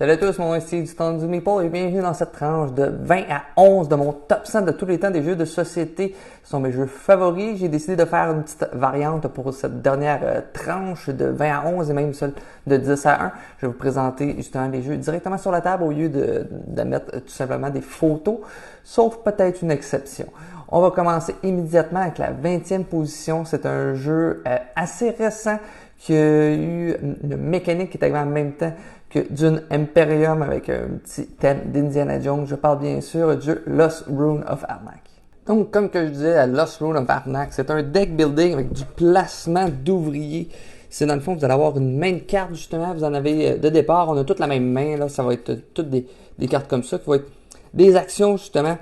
Salut à tous, mon nom est Steve du temps du Meeple et bienvenue dans cette tranche de 20 à 11 de mon top 100 de tous les temps des jeux de société. Ce sont mes jeux favoris. J'ai décidé de faire une petite variante pour cette dernière tranche de 20 à 11 et même celle de 10 à 1. Je vais vous présenter justement les jeux directement sur la table au lieu de mettre tout simplement des photos, sauf peut-être une exception. On va commencer immédiatement avec la 20e position. C'est un jeu assez récent qui a eu une mécanique qui est arrivée en même temps que Dune Imperium avec un petit thème d'Indiana Jones. Je parle bien sûr du jeu Lost Ruin of Arnak. Donc, comme que je disais, à Lost Ruin of Arnak, c'est un deck building avec du placement d'ouvriers. C'est dans le fond, vous allez avoir une main de carte justement. Vous en avez de départ, on a toute la même main. Là, ça va être toutes des cartes comme ça qui vont être des actions justement.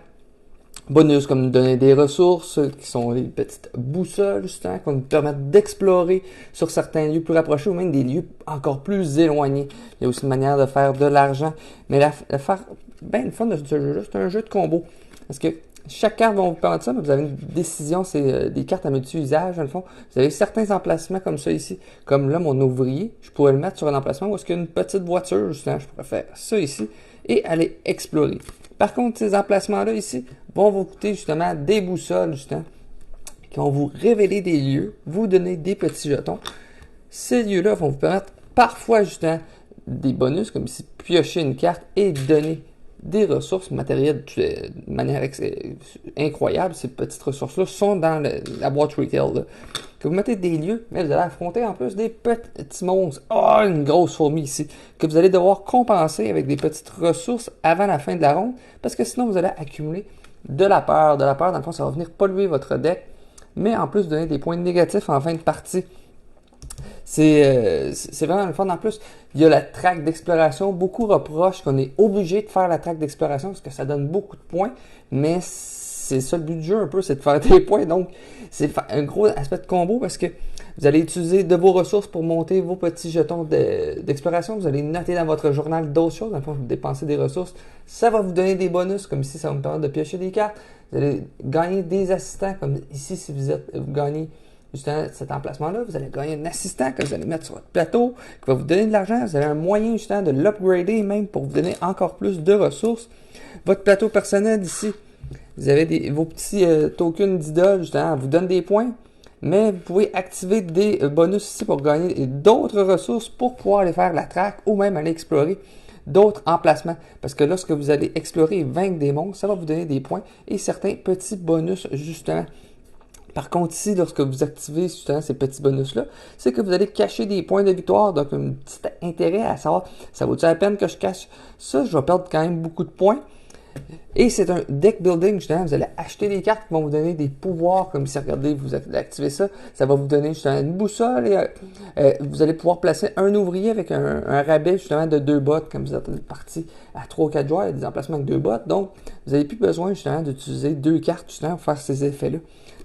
Bonus comme nous donner des ressources qui sont des petites boussoles justement qui vont nous permettre d'explorer sur certains lieux plus rapprochés ou même des lieux encore plus éloignés. Il y a aussi une manière de faire de l'argent. Mais le fun de ce jeu-là, c'est un jeu de combo. Parce que chaque carte va vous permettre ça, mais vous avez une décision, c'est des cartes à multi-usage dans le fond. Vous avez certains emplacements comme ça ici. Comme là, mon ouvrier, je pourrais le mettre sur un emplacement où est-ce qu'il y a une petite voiture, justement, je pourrais faire ça ici et aller explorer. Par contre, ces emplacements-là ici vont vous coûter justement des boussoles, justement, qui vont vous révéler des lieux, vous donner des petits jetons. Ces lieux-là vont vous permettre parfois, justement, des bonus, comme ici, piocher une carte et donner des ressources matérielles de manière incroyable. Ces petites ressources-là sont dans la boîte retail. Là. Que vous mettez des lieux, mais vous allez affronter en plus des petits monstres. Oh, une grosse fourmi ici. Que vous allez devoir compenser avec des petites ressources avant la fin de la ronde. Parce que sinon, vous allez accumuler de la peur. De la peur, dans le fond, ça va venir polluer votre deck. Mais en plus, donner des points négatifs en fin de partie. C'est vraiment le fun. En plus, il y a la traque d'exploration. Beaucoup reprochent qu'on est obligé de faire la traque d'exploration parce que ça donne beaucoup de points. Mais c'est ça le but du jeu un peu, c'est de faire des points. Donc, c'est un gros aspect de combo parce que vous allez utiliser de vos ressources pour monter vos petits jetons d'exploration. Vous allez noter dans votre journal d'autres choses. Dans le fond, vous dépensez des ressources. Ça va vous donner des bonus, comme ici, ça va vous permettre de piocher des cartes. Vous allez gagner des assistants, comme ici, si vous gagnez justement cet emplacement-là, vous allez gagner un assistant que vous allez mettre sur votre plateau, qui va vous donner de l'argent. Vous avez un moyen justement de l'upgrader même pour vous donner encore plus de ressources. Votre plateau personnel ici, vous avez vos petits tokens d'idoles, justement, vous donne des points, mais vous pouvez activer des bonus ici pour gagner d'autres ressources pour pouvoir aller faire la traque ou même aller explorer d'autres emplacements. Parce que lorsque vous allez explorer et vaincre des monstres, ça va vous donner des points et certains petits bonus, justement. Par contre, ici, lorsque vous activez justement ces petits bonus-là, c'est que vous allez cacher des points de victoire. Donc, un petit intérêt à savoir, ça vaut-il la peine que je cache ça? Je vais perdre quand même beaucoup de points. Et c'est un deck building, justement. Vous allez acheter des cartes qui vont vous donner des pouvoirs. Comme si, regardez, vous activez ça. Ça va vous donner justement une boussole. Et vous allez pouvoir placer un ouvrier avec un rabais, justement, de 2 bots. Comme vous êtes parti à 3 ou 4 joueurs, il y a des emplacements avec 2 bots. Donc, vous n'avez plus besoin, justement, d'utiliser 2 cartes, justement, pour faire ces effets-là.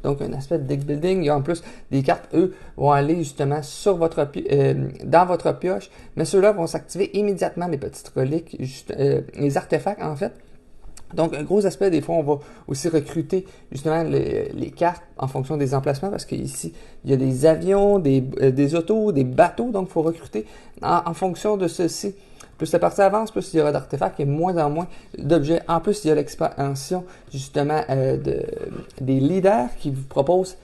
Donc, un aspect de deck building. Il y a en plus des cartes, eux, vont aller justement sur dans votre pioche. Mais ceux-là vont s'activer immédiatement, les petites reliques, les artefacts, en fait. Donc, un gros aspect, des fois, on va aussi recruter justement les cartes en fonction des emplacements parce qu'ici, il y a des avions, des autos, des bateaux. Donc, il faut recruter en fonction de ceci. Plus la partie avance, plus il y aura d'artefacts et moins en moins d'objets. En plus, il y a l'expansion justement des leaders qui vous proposent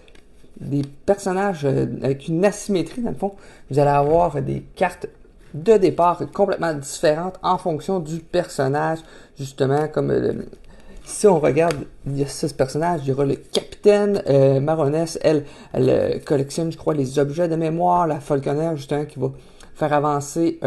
des personnages avec une asymétrie dans le fond. Vous allez avoir des cartes de départ complètement différentes en fonction du personnage. Justement, comme si on regarde, il y a 6 personnages. Il y aura le capitaine, Maroness, elle collectionne, je crois, les objets de mémoire. La Falconer, justement, qui va faire avancer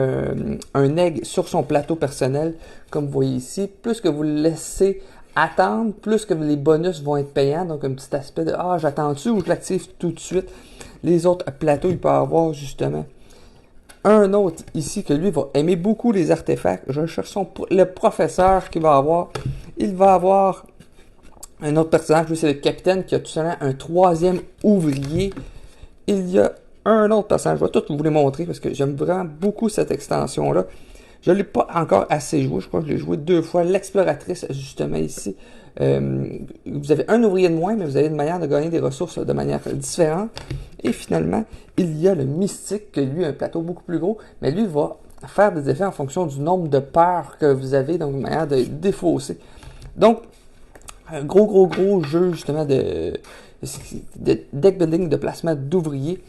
un egg sur son plateau personnel, comme vous voyez ici. Plus que vous le laissez attendre, plus que les bonus vont être payants. Donc, un petit aspect de « Ah, j'attends-tu ou je l'active tout de suite? » Les autres plateaux, il peut avoir justement un autre ici que lui va aimer beaucoup les artefacts. Je cherche le professeur qu'il va avoir. Il va avoir un autre personnage, lui c'est le capitaine qui a tout simplement un 3e ouvrier. Il y a un autre personnage, je vais tout vous les montrer parce que j'aime vraiment beaucoup cette extension-là. Je ne l'ai pas encore assez joué, je crois que je l'ai joué 2 fois. L'exploratrice, justement ici, vous avez un ouvrier de moins, mais vous avez une manière de gagner des ressources de manière différente. Et finalement, il y a le mystique, que lui a un plateau beaucoup plus gros, mais lui va faire des effets en fonction du nombre de peurs que vous avez, donc une manière de défausser. Donc, un gros jeu justement de deck building, de placement d'ouvriers,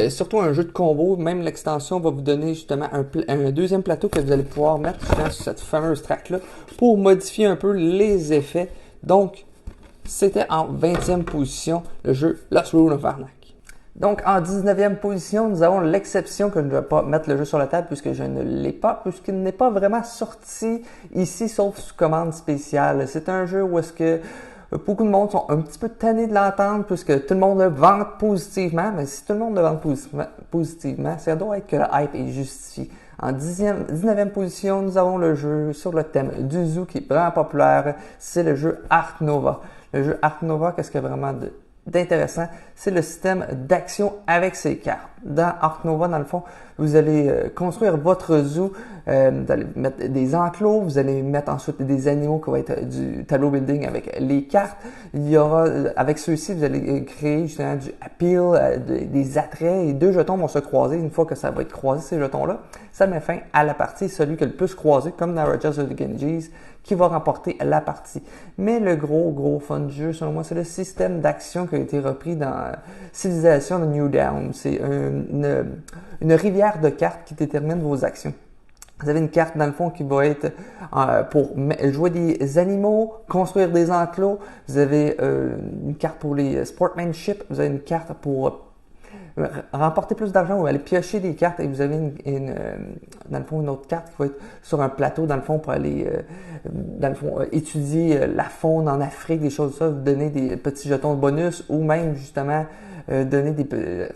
surtout un jeu de combo. Même l'extension va vous donner justement un deuxième plateau que vous allez pouvoir mettre justement sur cette fameuse track-là pour modifier un peu les effets. Donc, c'était en 20e position le jeu Lost Ruin of Arnak. Donc, en 19e position, nous avons l'exception que je ne vais pas mettre le jeu sur la table puisque je ne l'ai pas, puisqu'il n'est pas vraiment sorti ici, sauf sous commande spéciale. C'est un jeu où est-ce que beaucoup de monde sont un petit peu tannés de l'entendre puisque tout le monde le vante positivement, mais si tout le monde le vante positivement, ça doit être que le hype est justifié. En 19e position, nous avons le jeu sur le thème du zoo qui est vraiment populaire, c'est le jeu Ark Nova. Le jeu Ark Nova, qu'est-ce qu'il y a vraiment d'intéressant, c'est le système d'action avec ses cartes. Dans Ark Nova, dans le fond, vous allez construire votre zoo, vous allez mettre des enclos, vous allez mettre ensuite des animaux qui vont être du tableau building avec les cartes. Il y aura, avec ceux-ci, vous allez créer justement du appeal, des attraits, et 2 jetons vont se croiser. Une fois que ça va être croisé, ces jetons-là, ça met fin à la partie, celui qui a le plus croisé, comme dans Rajas of the Ganges, qui va remporter la partie. Mais le gros fun du jeu, selon moi, c'est le système d'action qui a été repris dans Civilisation de New Dawn. C'est une rivière de cartes qui détermine vos actions. Vous avez une carte, dans le fond, qui va être pour jouer des animaux, construire des enclos. Vous avez une carte pour les sportsmanship. Vous avez une carte pour remporter plus d'argent ou aller piocher des cartes, et vous avez dans le fond une autre carte qui va être sur un plateau dans le fond pour aller dans le fond étudier la faune en Afrique, des choses comme ça, vous donner des petits jetons de bonus ou même justement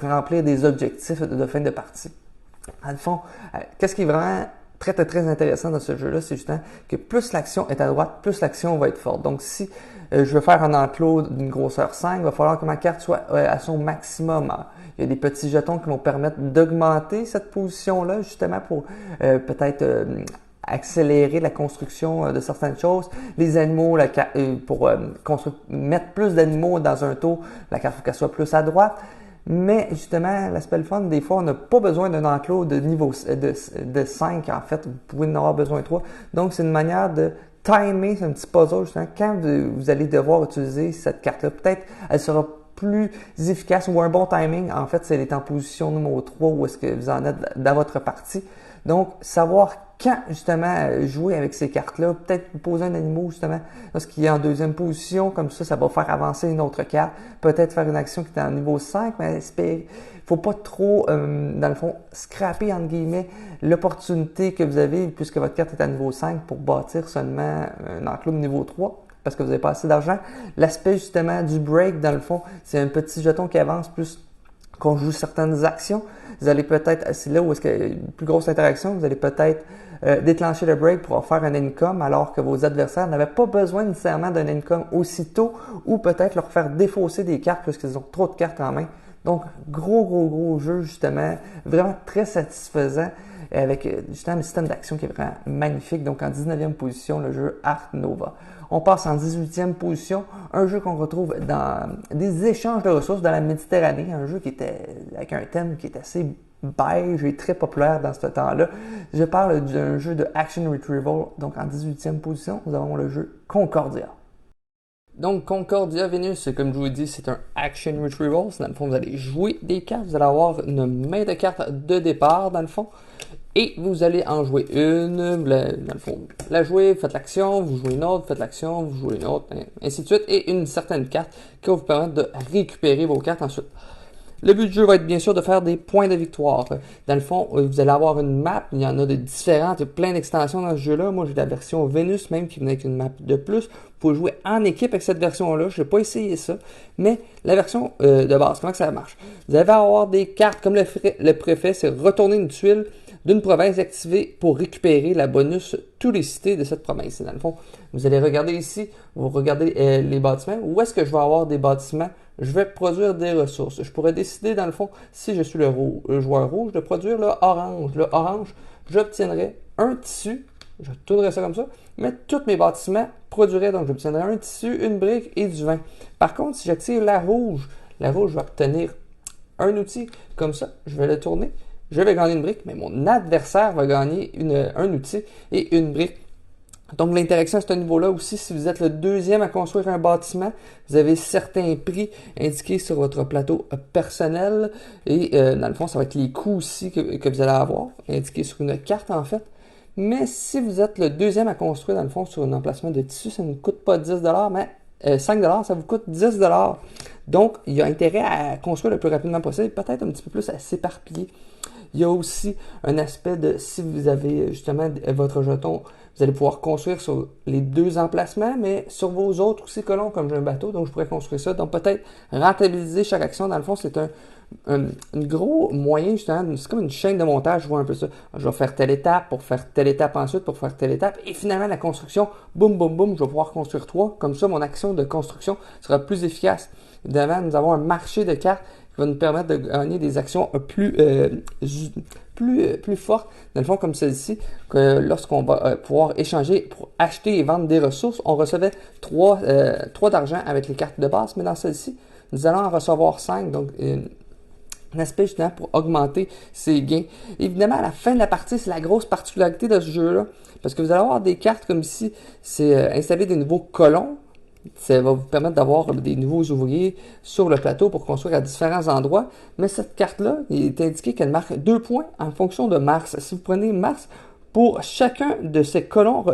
remplir des objectifs de fin de partie. Dans le fond, qu'est-ce qui est vraiment très intéressant dans ce jeu-là, c'est justement que plus l'action est à droite, plus l'action va être forte. Donc si je veux faire un enclos d'une grosseur 5, il va falloir que ma carte soit à son maximum. Il y a des petits jetons qui vont permettre d'augmenter cette position-là, justement pour peut-être accélérer la construction de certaines choses. Les animaux, pour mettre plus d'animaux dans un tour, la carte faut qu'elle soit plus à droite. Mais justement, l'aspect le fun, des fois, on n'a pas besoin d'un enclos de niveau de 5. En fait, vous pouvez en avoir besoin de 3. Donc, c'est une manière de timer, c'est un petit puzzle, justement, quand vous allez devoir utiliser cette carte-là. Peut-être elle sera plus efficace ou un bon timing. En fait, c'est elle est en position numéro 3 où est-ce que vous en êtes dans votre partie. Donc, savoir quand, justement, jouer avec ces cartes-là, peut-être poser un animal, justement, lorsqu'il est en 2e position, comme ça va faire avancer une autre carte. Peut-être faire une action qui est en niveau 5, mais il faut pas trop, dans le fond, scraper, entre guillemets, l'opportunité que vous avez, puisque votre carte est à niveau 5, pour bâtir seulement un enclos de niveau 3. Parce que vous n'avez pas assez d'argent. L'aspect justement du break, dans le fond, c'est un petit jeton qui avance plus qu'on joue certaines actions. Vous allez peut-être, c'est là où est-ce qu'il y a une plus grosse interaction, vous allez peut-être déclencher le break pour faire un income alors que vos adversaires n'avaient pas besoin nécessairement d'un income aussitôt, ou peut-être leur faire défausser des cartes parce qu'ils ont trop de cartes en main. Donc, gros jeu justement, vraiment très satisfaisant, avec justement un système d'action qui est vraiment magnifique. Donc, en 19e position, le jeu Ark Nova. On passe en 18e position, un jeu qu'on retrouve dans des échanges de ressources dans la Méditerranée, un jeu qui était avec un thème qui est assez beige et très populaire dans ce temps-là. Je parle d'un jeu de Action Retrieval. Donc, en 18e position, nous avons le jeu Concordia. Donc, Concordia Venus, comme je vous l'ai dit, c'est un Action Retrieval. Dans le fond, vous allez jouer des cartes. Vous allez avoir une main de cartes de départ, dans le fond. Et vous allez en jouer une, dans le fond, la jouer, faites l'action, vous jouez une autre, faites l'action, vous jouez une autre, ainsi de suite. Et une certaine carte qui va vous permettre de récupérer vos cartes ensuite. Le but du jeu va être bien sûr de faire des points de victoire. Dans le fond, vous allez avoir une map, il y en a de différentes, il y a plein d'extensions dans ce jeu-là. Moi, j'ai la version Vénus même qui venait avec une map de plus. Vous pouvez jouer en équipe avec cette version-là. Je n'ai pas essayé ça. Mais la version de base, comment que ça marche? Vous allez avoir des cartes, comme le préfet, c'est retourner une tuile d'une province activée pour récupérer la bonus tous les cités de cette province. Et dans le fond, vous allez regarder ici, vous regardez les bâtiments. Où est-ce que je vais avoir des bâtiments? Je vais produire des ressources. Je pourrais décider, dans le fond, si je suis le joueur rouge, de produire le orange. Le orange, j'obtiendrai un tissu, je tournerai ça comme ça, mais tous mes bâtiments produiraient, donc j'obtiendrai un tissu, une brique et du vin. Par contre, si j'active la rouge, je vais obtenir un outil comme ça, je vais le tourner. je vais gagner une brique, mais mon adversaire va gagner un outil et une brique. Donc, l'interaction à ce niveau-là aussi, si vous êtes le deuxième à construire un bâtiment, vous avez certains prix indiqués sur votre plateau personnel et dans le fond, ça va être les coûts aussi que vous allez avoir, indiqués sur une carte en fait. Mais si vous êtes le deuxième à construire dans le fond sur un emplacement de tissu, ça ne vous coûte pas 10 mais 5 ça vous coûte 10 Donc, il y a intérêt à construire le plus rapidement possible, peut-être un petit peu plus à s'éparpiller. Il y a aussi un aspect de si vous avez justement votre jeton, vous allez pouvoir construire sur les deux emplacements, mais sur vos autres aussi colons, comme j'ai un bateau, donc je pourrais construire ça. Donc peut-être rentabiliser chaque action. Dans le fond, c'est un gros moyen, justement, c'est comme une chaîne de montage, je vois un peu ça. Je vais faire telle étape, pour faire telle étape ensuite, pour faire telle étape, et finalement la construction, boum, boum, boum, je vais pouvoir construire 3. Comme ça, mon action de construction sera plus efficace. Évidemment, nous avons un marché de cartes qui va nous permettre de gagner des actions plus fortes, dans le fond, comme celle-ci, que lorsqu'on va pouvoir échanger pour acheter et vendre des ressources, on recevait 3 d'argent avec les cartes de base, mais dans celle-ci, nous allons en recevoir 5, donc un aspect justement pour augmenter ses gains. Évidemment, à la fin de la partie, c'est la grosse particularité de ce jeu-là, parce que vous allez avoir des cartes comme ici, c'est installer des nouveaux colons. Ça va vous permettre d'avoir des nouveaux ouvriers sur le plateau pour construire à différents endroits. Mais cette carte-là, il est indiqué qu'elle marque 2 points en fonction de Mars. Si vous prenez Mars, pour chacun de ces colons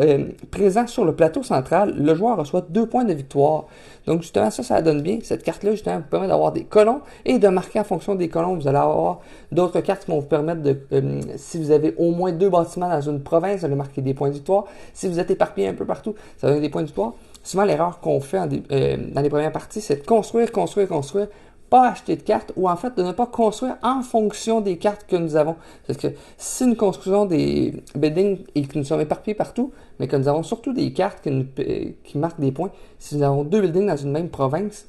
présents sur le plateau central, le joueur reçoit 2 points de victoire. Donc justement, ça donne bien. Cette carte-là, justement, vous permet d'avoir des colons et de marquer en fonction des colons. Vous allez avoir d'autres cartes qui vont vous permettre de, si vous avez au moins 2 bâtiments dans une province, vous allez marquer des points de victoire. Si vous êtes éparpillé un peu partout, ça va donner des points de victoire. Souvent, l'erreur qu'on fait dans les premières parties, c'est de construire, pas acheter de cartes, ou en fait de ne pas construire en fonction des cartes que nous avons. Parce que si nous construisons des buildings et que nous sommes éparpillés partout, mais que nous avons surtout des cartes qui marquent des points, si nous avons 2 buildings dans une même province,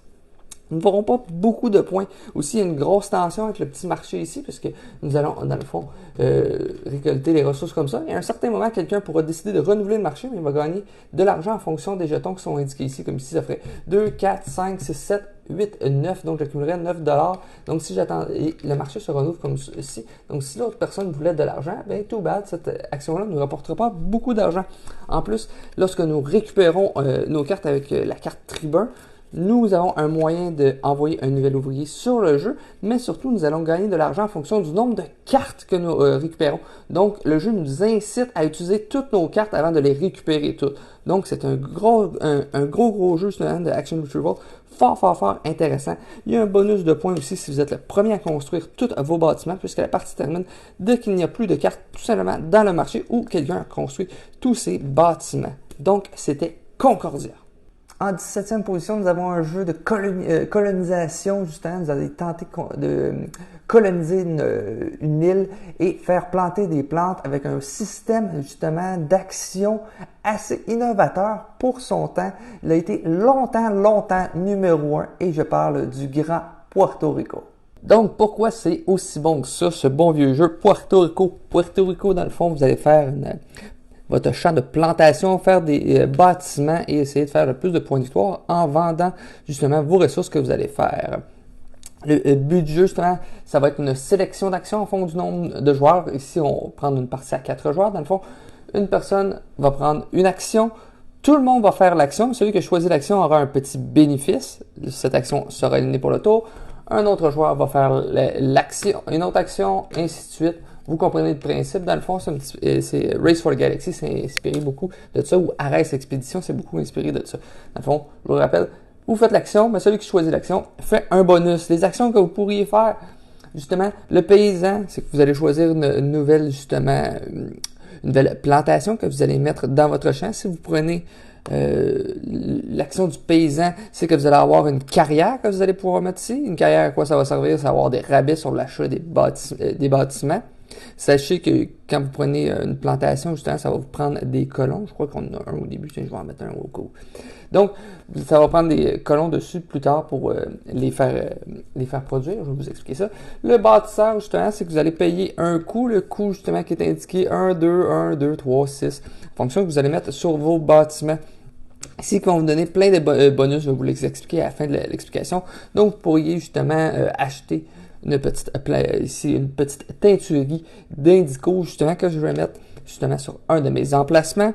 nous ne ferons pas beaucoup de points. Aussi, il y a une grosse tension avec le petit marché ici, puisque nous allons, dans le fond, récolter les ressources comme ça. Et à un certain moment, quelqu'un pourra décider de renouveler le marché, mais il va gagner de l'argent en fonction des jetons qui sont indiqués ici. Comme ici, ça ferait 2, 4, 5, 6, 7, 8, 9. Donc, j'accumulerais 9 $. Donc, si j'attends, et le marché se renouvelle comme ici. Donc, si l'autre personne voulait de l'argent, ben, too bad, cette action-là ne nous rapportera pas beaucoup d'argent. En plus, lorsque nous récupérons nos cartes avec la carte tribun, nous avons un moyen d'envoyer un nouvel ouvrier sur le jeu, mais surtout, nous allons gagner de l'argent en fonction du nombre de cartes que nous récupérons. Donc, le jeu nous incite à utiliser toutes nos cartes avant de les récupérer toutes. Donc, c'est un gros jeu justement de Action Retrieval, fort intéressant. Il y a un bonus de points aussi si vous êtes le premier à construire tous vos bâtiments, puisque la partie termine dès qu'il n'y a plus de cartes tout simplement dans le marché ou quelqu'un a construit tous ses bâtiments. Donc, c'était Concordia. En 17e position, nous avons un jeu de colonisation, justement. Vous allez tenter de coloniser une île et faire planter des plantes avec un système, justement, d'action assez innovateur pour son temps. Il a été longtemps numéro 1 et je parle du Grand Puerto Rico. Donc, pourquoi c'est aussi bon que ça, ce bon vieux jeu Puerto Rico? Puerto Rico, dans le fond, vous allez faire votre champ de plantation, faire des bâtiments et essayer de faire le plus de points de victoire en vendant justement vos ressources que vous allez faire. Le but du jeu, justement, ça va être une sélection d'actions en fonction du nombre de joueurs. Ici, on va prendre une partie à 4 joueurs. Dans le fond, une personne va prendre une action. Tout le monde va faire l'action. Celui qui a choisi l'action aura un petit bénéfice. Cette action sera éliminée pour le tour. Un autre joueur va faire l'action, une autre action, ainsi de suite. Vous comprenez le principe. Dans le fond, c'est Race for the Galaxy, c'est inspiré beaucoup de ça, ou Ares Expedition, c'est beaucoup inspiré de ça. Dans le fond, je vous rappelle, vous faites l'action, mais celui qui choisit l'action fait un bonus. Les actions que vous pourriez faire, justement, le paysan, c'est que vous allez choisir une nouvelle, justement, une nouvelle plantation que vous allez mettre dans votre champ. Si vous prenez l'action du paysan, c'est que vous allez avoir une carrière que vous allez pouvoir mettre ici. Une carrière, à quoi ça va servir? Ça va avoir des rabais sur l'achat des bâtiments. Sachez que quand vous prenez une plantation, justement, ça va vous prendre des colons. Je crois qu'on en a un au début. Je vais en mettre un au cas où. Donc, ça va prendre des colons dessus plus tard pour les faire produire. Je vais vous expliquer ça. Le bâtisseur, justement, c'est que vous allez payer un coût. Le coût, justement, qui est indiqué 1, 2, 3, 6. Fonction que vous allez mettre sur vos bâtiments. Ici, qui vont vous donner plein de bonus. Je vais vous les expliquer à la fin de l'explication. Donc, vous pourriez justement acheter ici une petite teinturerie d'indigo, justement, que je vais mettre justement sur un de mes emplacements.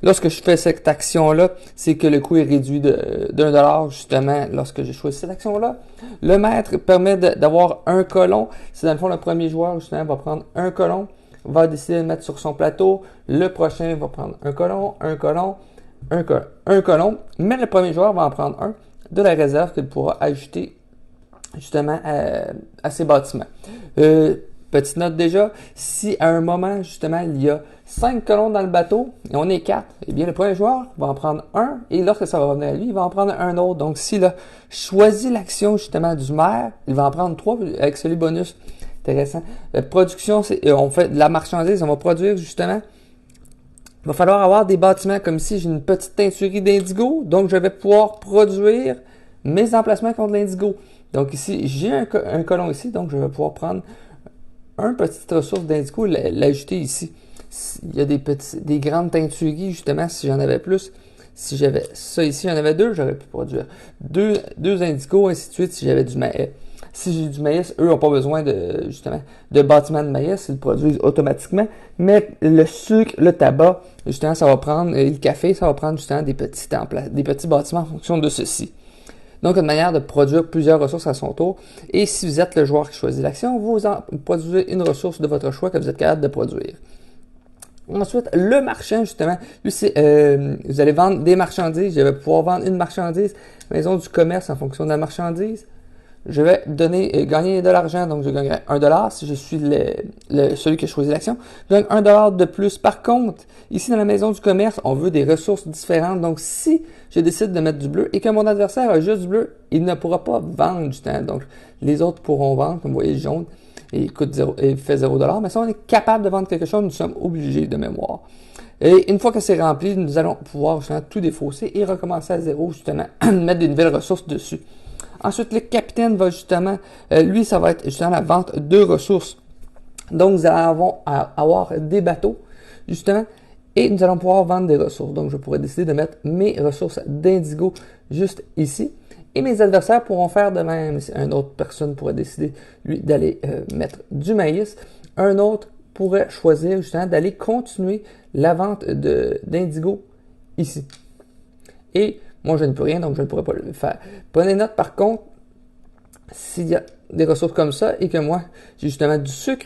Lorsque je fais cette action-là, c'est que le coût est réduit d'1$, justement, lorsque j'ai choisi cette action-là. Le maître permet d'avoir un colon. C'est dans le fond, le premier joueur, justement, va prendre un colon, va décider de le mettre sur son plateau. Le prochain va prendre un colon, un colon, un colon. Mais le premier joueur va en prendre un de la réserve qu'il pourra ajouter, justement, à ses bâtiments. Petite note déjà, si à un moment, justement, il y a 5 colons dans le bateau et on est 4, eh bien, le premier joueur va en prendre un et lorsque ça va revenir à lui, il va en prendre un autre. Donc, s'il a choisi l'action, justement, du maire, il va en prendre 3 avec celui bonus. Intéressant. La production, on fait de la marchandise, on va produire, justement. Il va falloir avoir des bâtiments comme ici, j'ai une petite teinturerie d'indigo, donc je vais pouvoir produire mes emplacements contre l'indigo. Donc ici, j'ai un colon ici, donc je vais pouvoir prendre une petite ressource d'indigo et l'ajouter ici. Il y a des grandes teintureries, justement, si j'en avais plus. Si j'avais ça ici, j'en avais 2, j'aurais pu produire deux indigos, ainsi de suite, si j'avais du maïs. Si j'ai du maïs, eux n'ont pas besoin justement, de bâtiments de maïs, ils le produisent automatiquement. Mais le sucre, le tabac, justement, ça va prendre, et le café, ça va prendre justement des petits bâtiments en fonction de ceci. Donc, une manière de produire plusieurs ressources à son tour. Et si vous êtes le joueur qui choisit l'action, vous produisez une ressource de votre choix que vous êtes capable de produire. Ensuite, le marchand, justement, lui, vous allez vendre des marchandises. Je vais pouvoir vendre une marchandise, maison du commerce en fonction de la marchandise. Je vais gagner de l'argent, donc je gagnerai 1$ si je suis celui qui a choisi l'action. Je gagne 1$ de plus. Par contre, ici dans la maison du commerce, on veut des ressources différentes. Donc, si je décide de mettre du bleu et que mon adversaire a juste du bleu, il ne pourra pas vendre du temps. Donc, les autres pourront vendre, comme vous voyez, le jaune, et il fait 0$. Mais si on est capable de vendre quelque chose, nous sommes obligés de mémoire. Et une fois que c'est rempli, nous allons pouvoir justement tout défausser et recommencer à zéro, justement, mettre des nouvelles ressources dessus. Ensuite, le capitaine va justement, lui, ça va être justement la vente de ressources. Donc, nous allons avoir des bateaux, justement, et nous allons pouvoir vendre des ressources. Donc, je pourrais décider de mettre mes ressources d'indigo juste ici. Et mes adversaires pourront faire de même. Une autre personne pourrait décider, lui, d'aller mettre du maïs. Un autre pourrait choisir, justement, d'aller continuer la vente d'indigo ici. Et moi, je ne peux rien, donc je ne pourrais pas le faire. Prenez note, par contre, s'il y a des ressources comme ça et que moi, j'ai justement du sucre,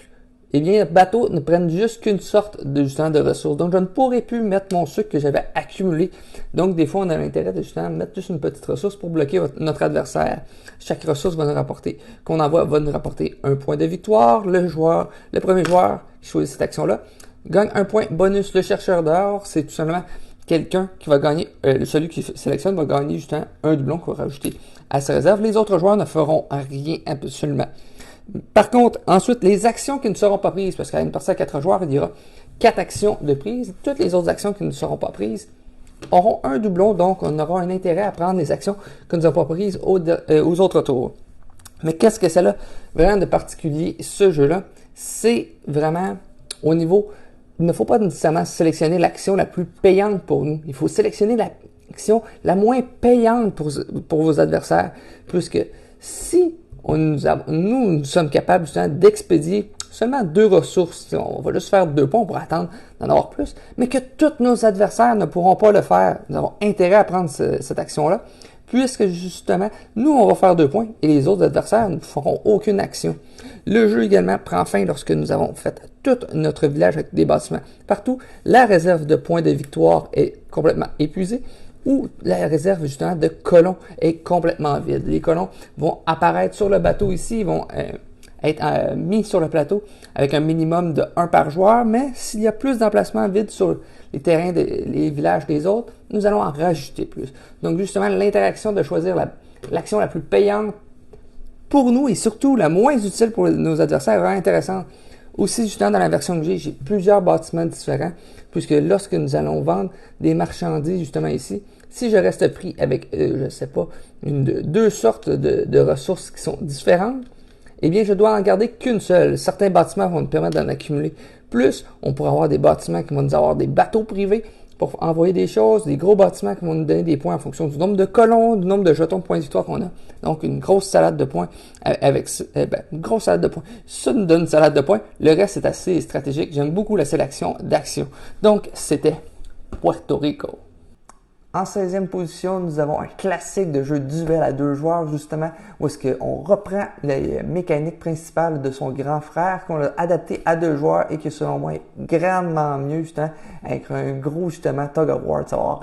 eh bien, le bateau ne prenne juste qu'une sorte justement de ressources. Donc, je ne pourrais plus mettre mon sucre que j'avais accumulé. Donc, des fois, on a l'intérêt de justement mettre juste une petite ressource pour bloquer notre adversaire. Chaque ressource va nous rapporter, qu'on envoie, va nous rapporter un point de victoire. Le premier joueur qui choisit cette action-là gagne un point bonus. Le chercheur d'or, c'est tout simplement quelqu'un qui va gagner, celui qui sélectionne va gagner justement un doublon qu'on va rajouter à sa réserve. Les autres joueurs ne feront rien absolument. Par contre, ensuite, les actions qui ne seront pas prises, parce qu'à une partie à 4 joueurs, il y aura 4 actions de prise. Toutes les autres actions qui ne seront pas prises auront un doublon, donc on aura un intérêt à prendre les actions que nous n'avons pas prises aux autres tours. Mais qu'est-ce que c'est là vraiment de particulier, ce jeu-là? C'est vraiment au niveau... Il ne faut pas nécessairement sélectionner l'action la plus payante pour nous. Il faut sélectionner l'action la moins payante pour vos adversaires. Puisque si nous sommes capables justement d'expédier seulement 2 ressources, on va juste faire 2 points pour attendre d'en avoir plus, mais que tous nos adversaires ne pourront pas le faire. Nous avons intérêt à prendre cette action-là, puisque justement, nous, on va faire 2 points et les autres adversaires ne feront aucune action. Le jeu également prend fin lorsque nous avons fait tout notre village avec des bâtiments partout. La réserve de points de victoire est complètement épuisée ou la réserve justement de colons est complètement vide. Les colons vont apparaître sur le bateau ici, ils vont être mis sur le plateau avec un minimum de 1 par joueur, mais s'il y a plus d'emplacements vides sur les terrains, les villages des autres, nous allons en rajouter plus. Donc justement, l'interaction de choisir l'action la plus payante pour nous et surtout la moins utile pour nos adversaires est vraiment intéressante. Aussi, justement, dans la version que j'ai plusieurs bâtiments différents, puisque lorsque nous allons vendre des marchandises, justement ici, si je reste pris avec, je sais pas, 2 sortes de ressources qui sont différentes, eh bien, je dois en garder qu'une seule. Certains bâtiments vont nous permettre d'en accumuler plus. On pourra avoir des bâtiments qui vont nous avoir des bateaux privés pour envoyer des choses, des gros bâtiments qui vont nous donner des points en fonction du nombre de colons, du nombre de jetons de points de victoire qu'on a. Donc, une grosse salade de points avec une grosse salade de points. Ça nous donne une salade de points. Le reste est assez stratégique. J'aime beaucoup la sélection d'actions. Donc, c'était Puerto Rico. En 16e position, nous avons un classique de jeu duel à 2 joueurs, justement, où est-ce qu'on reprend les mécaniques principales de son grand frère, qu'on a adapté à 2 joueurs et qui, selon moi, est grandement mieux, justement, avec un gros, justement, tug of war, de savoir,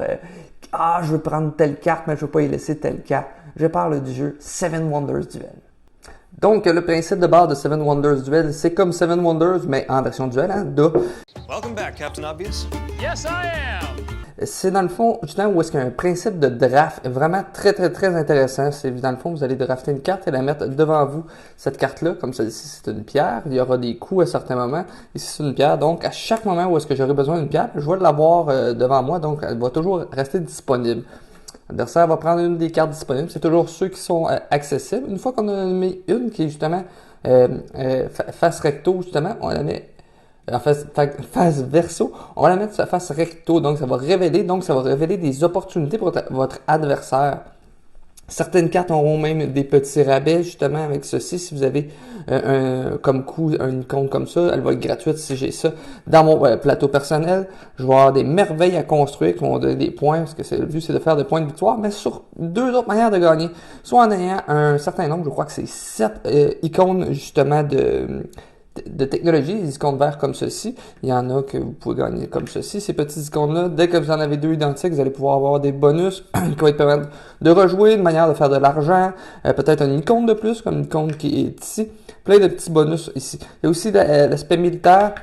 je veux prendre telle carte, mais je veux pas y laisser telle carte. Je parle du jeu Seven Wonders Duel. Donc, le principe de base de Seven Wonders Duel, c'est comme Seven Wonders, mais en version duel, hein, Welcome back, Captain Obvious. Yes, I am! C'est dans le fond, justement, où est-ce qu'il y a un principe de draft vraiment très, très, très intéressant. C'est dans le fond, vous allez drafter une carte et la mettre devant vous. Cette carte-là, comme ça ici, c'est une pierre. Il y aura des coups à certains moments. Ici, c'est une pierre. Donc, à chaque moment où est-ce que j'aurai besoin d'une pierre, je vais l'avoir devant moi. Donc, elle va toujours rester disponible. L'adversaire va prendre une des cartes disponibles. C'est toujours ceux qui sont accessibles. Une fois qu'on a mis une qui est justement face recto, justement, on la met en face verso, on va la mettre sur face recto, donc ça va révéler des opportunités pour votre adversaire. Certaines cartes auront même des petits rabais, justement, avec ceci. Si vous avez comme coup une icône comme ça, elle va être gratuite si j'ai ça. Dans mon plateau personnel, je vais avoir des merveilles à construire qui vont donner des points, parce que le but c'est de faire des points de victoire, mais sur 2 autres manières de gagner. Soit en ayant un certain nombre, je crois que c'est 7 icônes, justement, de technologie, des icônes verts comme ceci. Il y en a que vous pouvez gagner comme ceci. Ces petits icônes-là, dès que vous en avez 2 identiques, vous allez pouvoir avoir des bonus qui vont être permettre de rejouer, une manière de faire de l'argent, peut-être une icône de plus, comme une icône qui est ici. Plein de petits bonus ici. Il y a aussi l'aspect militaire.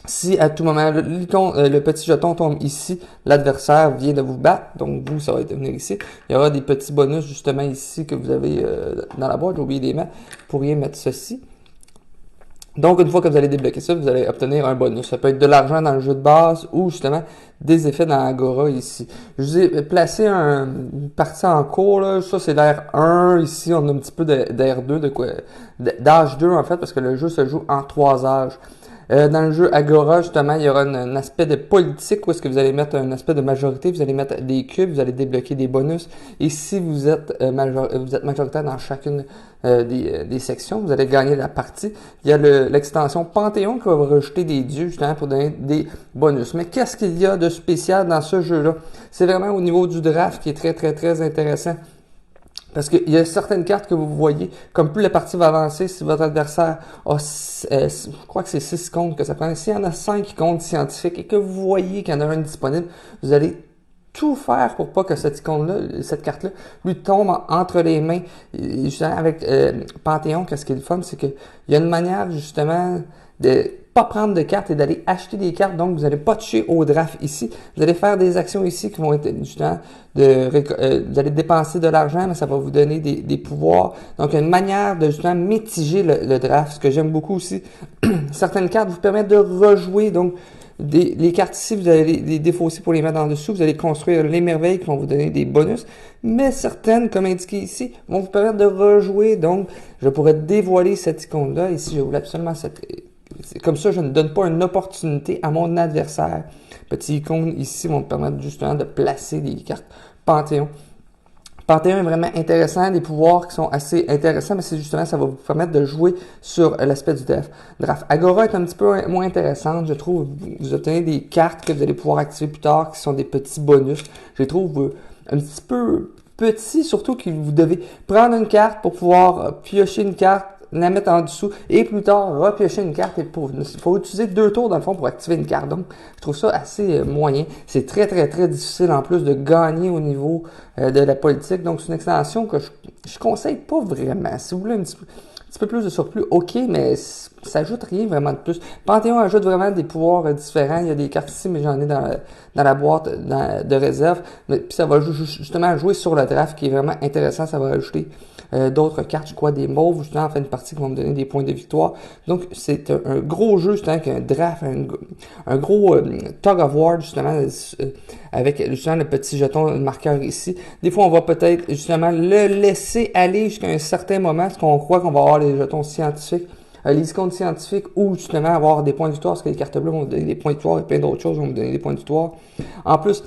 Si à tout moment le petit jeton tombe ici, l'adversaire vient de vous battre, donc vous, ça va venir ici. Il y aura des petits bonus justement ici que vous avez dans la boîte, j'ai oublié de les mettre. Vous pourriez mettre ceci. Donc, une fois que vous allez débloquer ça, vous allez obtenir un bonus. Ça peut être de l'argent dans le jeu de base ou justement des effets dans Agora ici. Je vous ai placé une partie en cours, là. Ça, c'est l'ère 1. Ici, on a un petit peu d'ère 2, d'âge 2 en fait, parce que le jeu se joue en 3 âges. Dans le jeu Agora, justement, il y aura un aspect de politique où est-ce que vous allez mettre un aspect de majorité, vous allez mettre des cubes, vous allez débloquer des bonus. Et si vous êtes majoritaire dans chacune des sections, vous allez gagner la partie. Il y a l'extension Panthéon qui va vous rajouter des dieux, justement, pour donner des bonus. Mais qu'est-ce qu'il y a de spécial dans ce jeu-là? C'est vraiment au niveau du draft qui est très, très, très intéressant. Parce qu'il y a certaines cartes que vous voyez, comme plus la partie va avancer, si votre adversaire a, je crois que c'est 6 icônes que ça prend. S'il y en a 5 icônes scientifiques et que vous voyez qu'il y en a un disponible, vous allez tout faire pour pas que cette icône-là, cette carte-là, lui tombe entre les mains. Et justement, avec Panthéon, qu'est-ce qui est le fun, c'est qu'il y a une manière, justement, de pas prendre de cartes et d'aller acheter des cartes. Donc, vous n'allez pas toucher au draft ici. Vous allez faire des actions ici qui vont être justement vous allez dépenser de l'argent, mais ça va vous donner des pouvoirs. Donc, une manière de justement mitiger le draft. Ce que j'aime beaucoup aussi, certaines cartes vous permettent de rejouer. Donc, les cartes ici, vous allez les défausser pour les mettre en dessous. Vous allez construire les merveilles qui vont vous donner des bonus. Mais certaines, comme indiqué ici, vont vous permettre de rejouer. Donc, je pourrais dévoiler cette icône-là. Ici, je voulais absolument c'est comme ça, je ne donne pas une opportunité à mon adversaire. Petits icônes ici vont me permettre justement de placer des cartes Panthéon. Panthéon est vraiment intéressant, des pouvoirs qui sont assez intéressants, mais c'est justement, ça va vous permettre de jouer sur l'aspect du draft. Agora est un petit peu moins intéressante, je trouve. Vous obtenez des cartes que vous allez pouvoir activer plus tard, qui sont des petits bonus. Je les trouve un petit peu petits, surtout que vous devez prendre une carte pour pouvoir piocher une carte, la mettre en dessous et plus tard repiocher une carte. Il faut utiliser 2 tours dans le fond pour activer une carte. Donc, je trouve ça assez moyen. C'est très, très, très difficile en plus de gagner au niveau de la politique. Donc, c'est une extension que je conseille pas vraiment. Si vous voulez un petit peu plus de surplus, ok, mais ça ajoute rien vraiment de plus. Panthéon ajoute vraiment des pouvoirs différents. Il y a des cartes ici, mais j'en ai dans la boîte de réserve. Puis ça va justement jouer sur le draft qui est vraiment intéressant. Ça va rajouter d'autres cartes, je crois, des mauves, justement, en fin de partie qui vont me donner des points de victoire. Donc, c'est un gros jeu, justement, avec un draft, un gros tug of war, justement, avec justement le petit jeton, le marqueur ici. Des fois, on va peut-être, justement, le laisser aller jusqu'à un certain moment, parce qu'on croit qu'on va avoir les jetons scientifiques les icônes scientifiques ou justement avoir des points de victoire, parce que les cartes bleues vont vous donner des points de victoire et plein d'autres choses vont vous donner des points de victoire. En plus,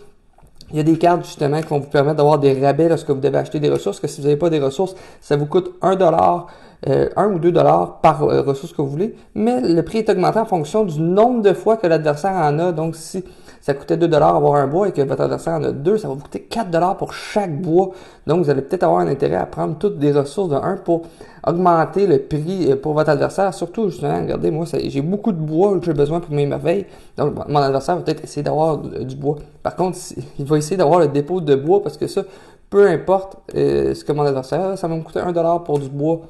il y a des cartes justement qui vont vous permettre d'avoir des rabais lorsque vous devez acheter des ressources, que si vous n'avez pas des ressources, ça vous coûte $1, 1 ou 2 $ par ressource que vous voulez, mais le prix est augmenté en fonction du nombre de fois que l'adversaire en a. Donc si ça coûtait 2 $ avoir un bois et que votre adversaire en a 2, ça va vous coûter 4 $ pour chaque bois. Donc vous allez peut-être avoir un intérêt à prendre toutes des ressources de 1 pour augmenter le prix pour votre adversaire. Surtout, justement, regardez, moi, j'ai beaucoup de bois que j'ai besoin pour mes merveilles. Donc mon adversaire va peut-être essayer d'avoir du bois. Par contre, il va essayer d'avoir le dépôt de bois parce que ça, peu importe ce que mon adversaire a, ça va me coûter 1 $ pour du bois.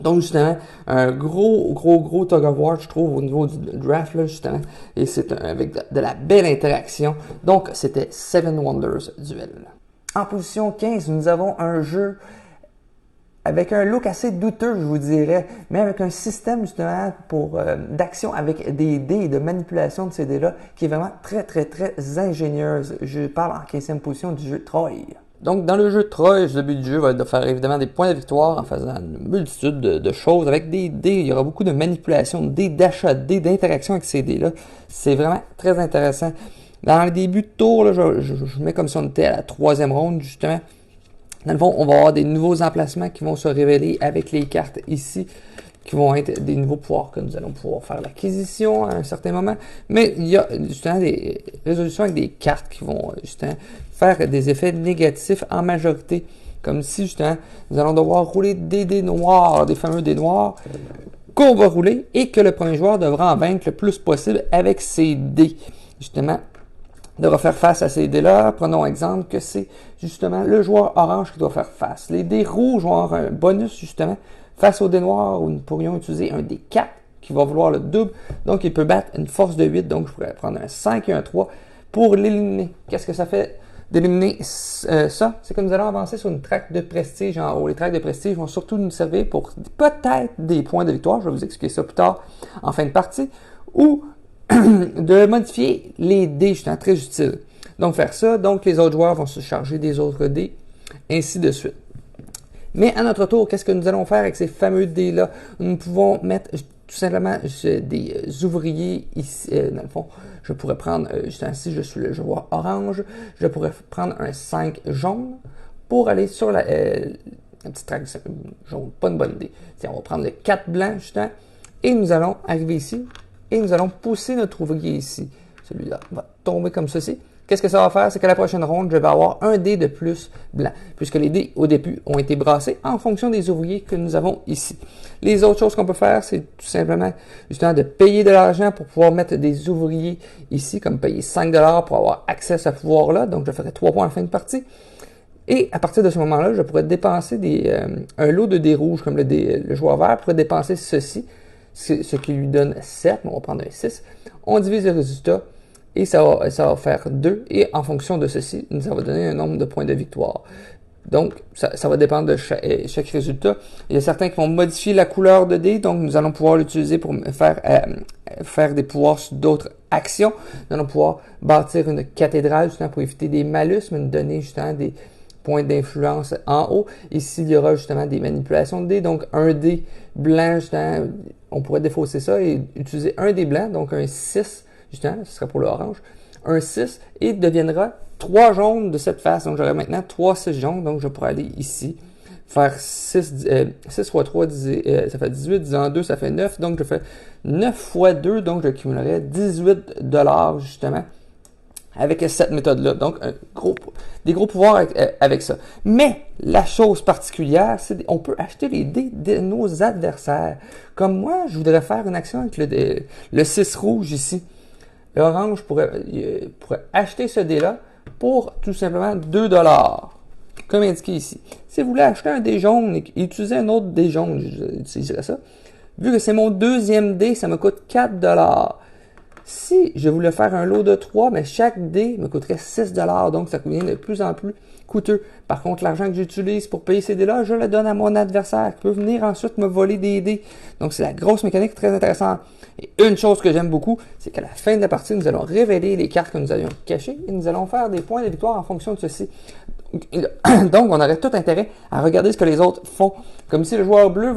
Donc, justement, un gros tug of war, je trouve, au niveau du draft, là, justement. Et c'est avec de la belle interaction. Donc, c'était Seven Wonders Duel. En position 15, nous avons un jeu avec un look assez douteux, je vous dirais, mais avec un système, justement, d'action avec des dés et de manipulation de ces dés-là, qui est vraiment très ingénieuse. Je parle en 15e position du jeu Troy. Donc, dans le jeu Troy, le but du jeu va être de faire évidemment des points de victoire en faisant une multitude de choses avec des dés. Il y aura beaucoup de manipulation, de dés, d'achat de dés, d'interaction avec ces dés-là. C'est vraiment très intéressant. Dans le début de tour, là, je mets comme si on était à la 3e ronde, justement. Dans le fond, on va avoir des nouveaux emplacements qui vont se révéler avec les cartes ici, qui vont être des nouveaux pouvoirs que nous allons pouvoir faire l'acquisition à un certain moment. Mais il y a justement des résolutions avec des cartes qui vont justement faire des effets négatifs en majorité. Comme si justement, nous allons devoir rouler des dés noirs, des fameux dés noirs, qu'on va rouler et que le premier joueur devra en vaincre le plus possible avec ses dés. Justement, devra faire face à ces dés-là. Prenons exemple que c'est justement le joueur orange qui doit faire face. Les dés rouges vont avoir un bonus justement face aux dés noirs où nous pourrions utiliser un dé 4 qui va vouloir le double. Donc il peut battre une force de 8. Donc je pourrais prendre un 5 et un 3 pour l'éliminer. Qu'est-ce que ça fait d'éliminer ça? C'est que nous allons avancer sur une track de prestige en haut. Les tracks de prestige vont surtout nous servir pour peut-être des points de victoire. Je vais vous expliquer ça plus tard en fin de partie. Ou de modifier les dés, justement, très utile. Donc, faire ça, donc les autres joueurs vont se charger des autres dés, ainsi de suite. Mais à notre tour, qu'est-ce que nous allons faire avec ces fameux dés-là? Nous pouvons mettre tout simplement des ouvriers ici, dans le fond. Je pourrais prendre, justement, si je suis le joueur orange, je pourrais prendre un 5 jaune pour aller sur la petite traque jaune, pas une bonne idée. Tiens, on va prendre le 4 blanc, justement, et nous allons arriver ici. Et nous allons pousser notre ouvrier ici. Celui-là va tomber comme ceci. Qu'est-ce que ça va faire? C'est qu'à la prochaine ronde, je vais avoir un dé de plus blanc, puisque les dés au début ont été brassés en fonction des ouvriers que nous avons ici. Les autres choses qu'on peut faire, c'est tout simplement justement de payer de l'argent pour pouvoir mettre des ouvriers ici, comme payer 5 $ pour avoir accès à ce pouvoir-là. Donc, je ferai 3 points à la fin de partie. Et à partir de ce moment-là, je pourrais dépenser un lot de dés rouges, comme le joueur vert pourrait dépenser ceci, ce qui lui donne 7, mais on va prendre un 6. On divise le résultat et ça va faire 2. Et en fonction de ceci, ça va donner un nombre de points de victoire. Donc, ça va dépendre de chaque résultat. Il y a certains qui vont modifier la couleur de dés, donc nous allons pouvoir l'utiliser pour faire des pouvoirs sur d'autres actions. Nous allons pouvoir bâtir une cathédrale justement pour éviter des malus, mais nous donner justement des points d'influence en haut. Ici, il y aura justement des manipulations de dés. Donc, un dé blanc, justement, on pourrait défausser ça et utiliser un dé blanc, donc un 6, justement, ce sera pour le orange, un 6, et deviendra 3 jaunes de cette face. Donc, j'aurai maintenant 3 6 jaunes, donc je pourrais aller ici, faire 6 fois 3, ça fait 18, 10 en 2, ça fait 9, donc je fais 9 fois 2, donc j'accumulerai 18 $, justement, avec cette méthode-là. Donc, des gros pouvoirs avec ça. Mais, la chose particulière, c'est qu'on peut acheter les dés de nos adversaires. Comme moi, je voudrais faire une action avec le 6 rouge ici. L'orange pourrait acheter ce dé-là pour tout simplement 2 $, comme indiqué ici. Si vous voulez acheter un dé jaune et utiliser un autre dé jaune, j'utiliserais ça. Vu que c'est mon deuxième dé, ça me coûte 4 $. Si je voulais faire un lot de 3, mais chaque dé me coûterait 6 $, donc ça devient de plus en plus coûteux. Par contre, l'argent que j'utilise pour payer ces dés-là, je le donne à mon adversaire qui peut venir ensuite me voler des dés. Donc c'est la grosse mécanique très intéressante. Et une chose que j'aime beaucoup, c'est qu'à la fin de la partie, nous allons révéler les cartes que nous avions cachées et nous allons faire des points de victoire en fonction de ceci. Donc, on aurait tout intérêt à regarder ce que les autres font. Comme si le joueur bleu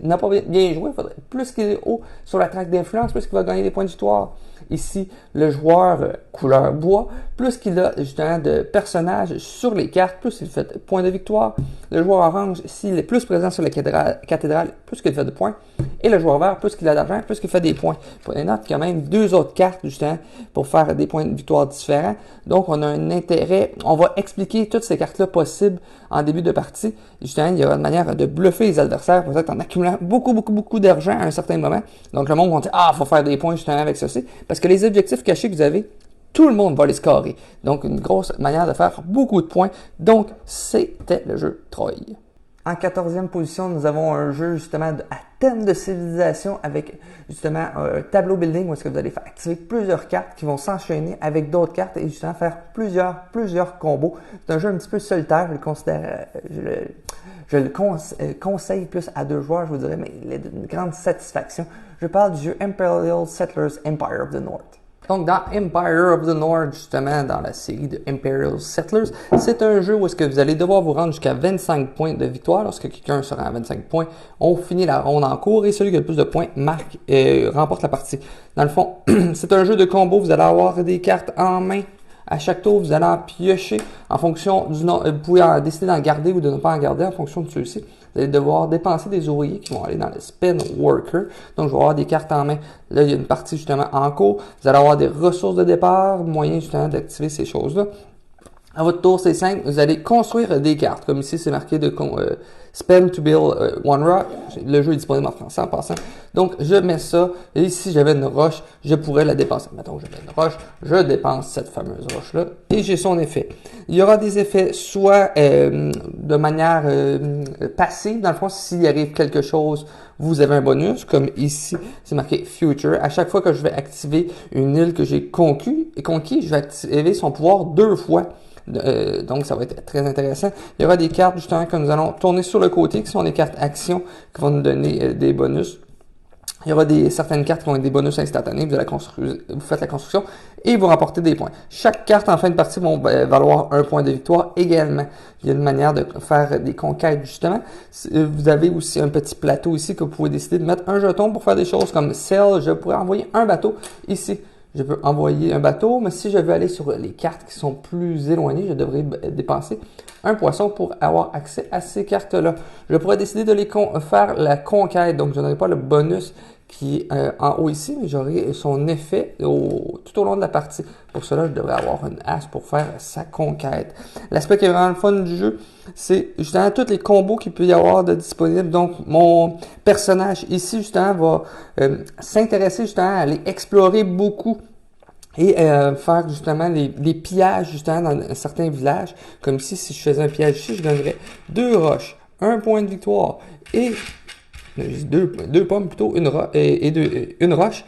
n'a pas bien joué, plus qu'il est haut sur la traque d'influence, plus qu'il va gagner des points de victoire. Ici, le joueur couleur bois, plus qu'il a justement de personnages sur les cartes, plus il fait de points de victoire. Le joueur orange, s'il est plus présent sur la cathédrale, plus qu'il fait de points. Et le joueur vert, plus qu'il a d'argent, plus qu'il fait des points. Prenez note quand même 2 autres cartes justement pour faire des points de victoire différents. Donc, on a un intérêt. On va expliquer toutes ces cartes-là possibles en début de partie. Justement, il y aura une manière de bluffer les adversaires, peut-être en accumulant beaucoup d'argent à un certain moment. Donc, le monde va dire, faut faire des points justement avec ceci. Parce que les objectifs cachés que vous avez, tout le monde va les scorer. Donc, une grosse manière de faire beaucoup de points. Donc, c'était le jeu Troy. En 14e position, nous avons un jeu justement à thème de civilisation avec justement un tableau building où est-ce que vous allez faire activer plusieurs cartes qui vont s'enchaîner avec d'autres cartes et justement faire plusieurs combos. C'est un jeu un petit peu solitaire, je le considère, je le conseille plus à 2 joueurs, je vous dirais, mais il est d'une grande satisfaction. Je parle du jeu Imperial Settlers Empire of the North. Donc, dans Empire of the North, justement, dans la série de Imperial Settlers, c'est un jeu où est-ce que vous allez devoir vous rendre jusqu'à 25 points de victoire. Lorsque quelqu'un se rend à 25 points, on finit la ronde en cours et celui qui a le plus de points remporte la partie. Dans le fond, c'est un jeu de combo. Vous allez avoir des cartes en main. À chaque tour, vous allez en piocher en fonction du nom. Vous pouvez décider d'en garder ou de ne pas en garder en fonction de ceux-ci. Vous allez devoir dépenser des ouvriers qui vont aller dans le spin worker. Donc, je vais avoir des cartes en main. Là, il y a une partie justement en cours. Vous allez avoir des ressources de départ, moyen justement d'activer ces choses-là. À votre tour, c'est simple. Vous allez construire des cartes. Comme ici, c'est marqué de spend to build one rock. Le jeu est disponible en français en passant. Donc, je mets ça. Et si j'avais une roche, je pourrais la dépenser. Mettons que j'avais une roche, je dépense cette fameuse roche-là. Et j'ai son effet. Il y aura des effets soit de manière passive. Dans le fond, s'il arrive quelque chose, vous avez un bonus. Comme ici, c'est marqué Future. À chaque fois que je vais activer une île que j'ai conquis, je vais activer son pouvoir 2 fois. Donc, ça va être très intéressant. Il y aura des cartes, justement, que nous allons tourner sur le côté, qui sont des cartes actions, qui vont nous donner des bonus. Il y aura certaines cartes qui vont être des bonus instantanés. Vous faites la construction et vous remportez des points. Chaque carte en fin de partie va valoir 1 point de victoire également. Il y a une manière de faire des conquêtes, justement. Vous avez aussi un petit plateau ici que vous pouvez décider de mettre un jeton pour faire des choses comme Sail. Je pourrais envoyer un bateau ici. Je peux envoyer un bateau, mais si je veux aller sur les cartes qui sont plus éloignées, je devrais dépenser un poisson pour avoir accès à ces cartes-là. Je pourrais décider de faire la conquête, donc je n'aurai pas le bonus qui est en haut ici, mais j'aurai son effet tout au long de la partie. Pour cela, je devrais avoir une hache pour faire sa conquête. L'aspect qui est vraiment le fun du jeu, c'est justement tous les combos qu'il peut y avoir de disponibles. Donc, mon personnage ici, justement, va s'intéresser justement à aller explorer beaucoup et faire justement des pillages justement dans certains villages. Comme ici, si je faisais un pillage ici, je gagnerais 2 roches, 1 point de victoire et deux pommes plutôt, une roche.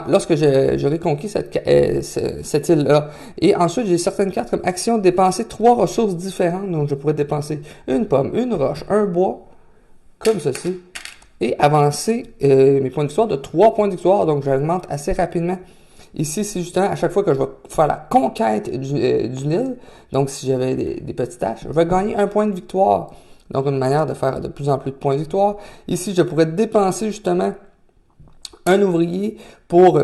Lorsque j'aurai conquis cette île-là. Et ensuite, j'ai certaines cartes comme action de dépenser 3 ressources différentes. Donc, je pourrais dépenser une pomme, une roche, un bois, comme ceci. Et avancer mes points de victoire de 3 points de victoire. Donc, j'augmente assez rapidement. Ici, c'est justement à chaque fois que je vais faire la conquête d'une île. Donc, si j'avais des petites tâches, je vais gagner 1 point de victoire. Donc, une manière de faire de plus en plus de points de victoire. Ici, je pourrais dépenser justement un ouvrier pour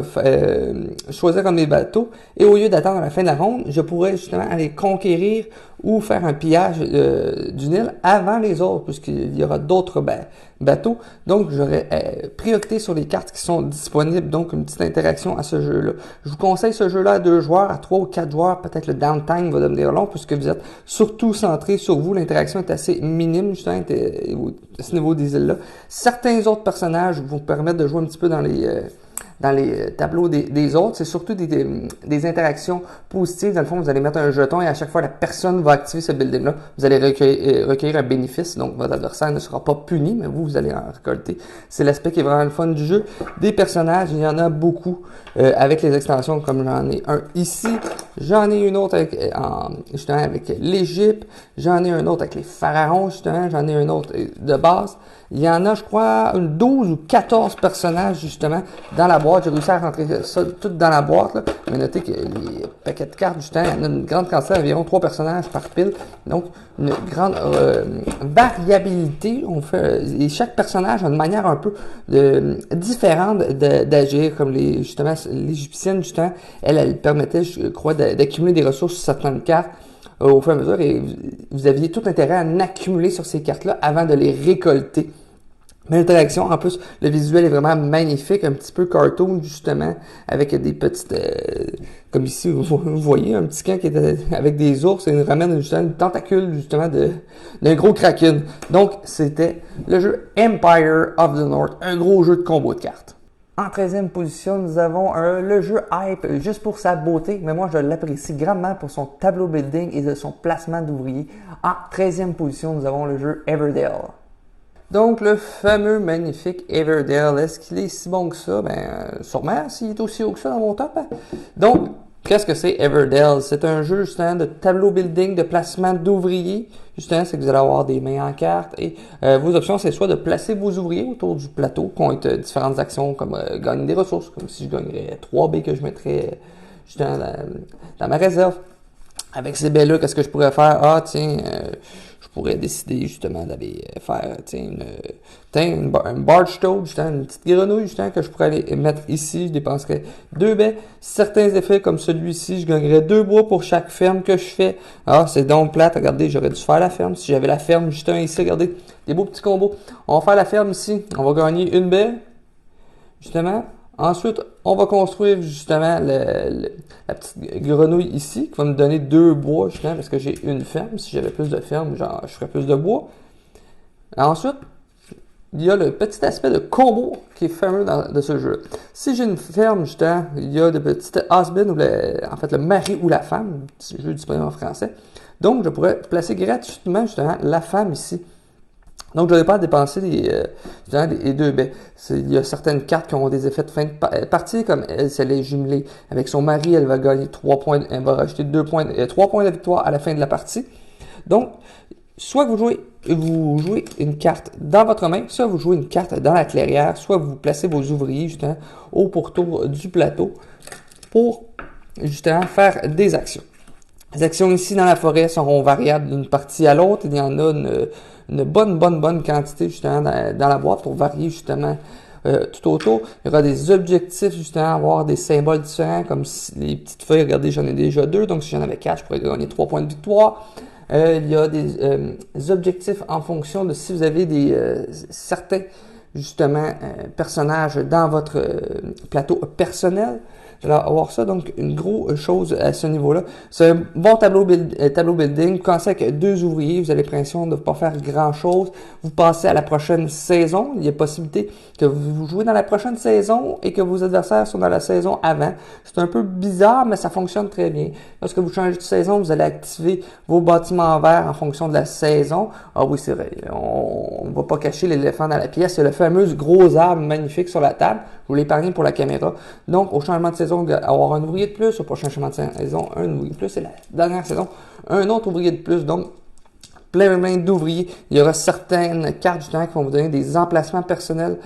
choisir comme des bateaux. Et au lieu d'attendre la fin de la ronde, je pourrais justement aller conquérir ou faire un pillage d'une île avant les autres, puisqu'il y aura d'autres bateaux. Donc, j'aurais priorité sur les cartes qui sont disponibles. Donc, une petite interaction à ce jeu-là. Je vous conseille ce jeu-là à 2 joueurs, à 3 ou 4 joueurs. Peut-être le downtime va devenir long, puisque vous êtes surtout centré sur vous. L'interaction est assez minime, justement, à ce niveau des îles-là. Certains autres personnages vous permettent de jouer un petit peu dans les tableaux des autres. C'est surtout des interactions positives. Dans le fond, vous allez mettre un jeton et à chaque fois, la personne va activer ce building-là. Vous allez recueillir un bénéfice. Donc, votre adversaire ne sera pas puni, mais vous allez en récolter. C'est l'aspect qui est vraiment le fun du jeu. Des personnages, il y en a beaucoup avec les extensions, comme j'en ai un ici. J'en ai une autre justement avec l'Égypte. J'en ai un autre avec les pharaons, justement. J'en ai un autre de base. Il y en a, je crois, 12 ou 14 personnages, justement, dans la boîte. boîte. J'ai réussi à rentrer ça tout dans la boîte. Là. Mais notez que les paquets de cartes, justement, il y en a une grande quantité, environ 3 personnages par pile. Donc, une grande variabilité. Et chaque personnage a une manière un peu différente d'agir. Comme justement, l'Égyptienne, justement, elle permettait, je crois, d'accumuler des ressources sur certaines cartes au fur et à mesure. Et vous aviez tout intérêt à en accumuler sur ces cartes-là avant de les récolter. Mais l'interaction, en plus, le visuel est vraiment magnifique, un petit peu cartoon, justement, avec des petites, comme ici, vous voyez, un petit camp qui est avec des ours et il ramène justement une tentacule, justement, d'un gros kraken. Donc, c'était le jeu Empire of the North, un gros jeu de combo de cartes. En 13e position, nous avons le jeu Hype, juste pour sa beauté, mais moi je l'apprécie grandement pour son tableau building et de son placement d'ouvriers. En 13e position, nous avons le jeu Everdell. Donc, le fameux magnifique Everdell, est-ce qu'il est si bon que ça? Sûrement, s'il est aussi haut que ça dans mon top. Hein? Donc, qu'est-ce que c'est Everdell? C'est un jeu, justement, de tableau building, de placement d'ouvriers. Justement, c'est que vous allez avoir des mains en carte et vos options, c'est soit de placer vos ouvriers autour du plateau, qui ont différentes actions, comme gagner des ressources, comme si je gagnerais 3 baies que je mettrais, justement, dans ma réserve. Avec ces baies-là, qu'est-ce que je pourrais faire? Ah, tiens, je pourrais décider justement d'aller faire une barge toad, justement, une petite grenouille justement que je pourrais aller mettre ici. Je dépenserais 2 baies. Certains effets comme celui-ci, je gagnerais 2 bois pour chaque ferme que je fais. Ah, c'est donc plate. Regardez, j'aurais dû faire la ferme. Si j'avais la ferme justement ici, regardez, des beaux petits combos. On va faire la ferme ici. On va gagner 1 baie, justement. Ensuite, on va construire justement la petite grenouille ici, qui va me donner 2 bois, justement, parce que j'ai une ferme. Si j'avais plus de ferme, je ferais plus de bois. Ensuite, il y a le petit aspect de combo qui est fameux de ce jeu. Si j'ai une ferme, justement, il y a de petites husbands, ou en fait le mari ou la femme, petit jeu disponible en français. Donc, je pourrais placer gratuitement, justement, la femme ici. Donc, je n'aurais pas à dépenser les 2 baies. Il y a certaines cartes qui ont des effets de fin de partie, comme elle, si elle est jumelée avec son mari, elle va gagner 3 points, elle va rajouter 3 points de victoire à la fin de la partie. Donc, soit vous jouez une carte dans votre main, soit vous jouez une carte dans la clairière, soit vous placez vos ouvriers, justement, au pourtour du plateau pour, justement, faire des actions. Les actions ici dans la forêt seront variables d'une partie à l'autre. Il y en a une bonne quantité justement dans la boîte pour varier justement tout autour. Il y aura des objectifs justement, avoir des symboles différents comme les petites feuilles. Regardez, j'en ai déjà 2, donc si j'en avais 4, je pourrais gagner 3 points de victoire. Il y a des objectifs en fonction de si vous avez certains justement personnages dans votre plateau personnel. Vous allez avoir ça, donc une grosse chose à ce niveau-là. C'est un bon tableau building. Vous commencez avec 2 ouvriers, vous avez l'impression de ne pas faire grand-chose. Vous passez à la prochaine saison. Il y a possibilité que vous jouez dans la prochaine saison et que vos adversaires sont dans la saison avant. C'est un peu bizarre, mais ça fonctionne très bien. Lorsque vous changez de saison, vous allez activer vos bâtiments verts en fonction de la saison. Ah oui, c'est vrai. On ne va pas cacher l'éléphant dans la pièce. C'est le fameux gros arbre magnifique sur la table. Je vous l'ai épargné pour la caméra. Donc, au changement de saison, avoir un ouvrier de plus, au prochain changement de saison, un ouvrier de plus, et la dernière saison, un autre ouvrier de plus. Donc, plein d'ouvriers. Il y aura certaines cartes justement qui vont vous donner des emplacements personnels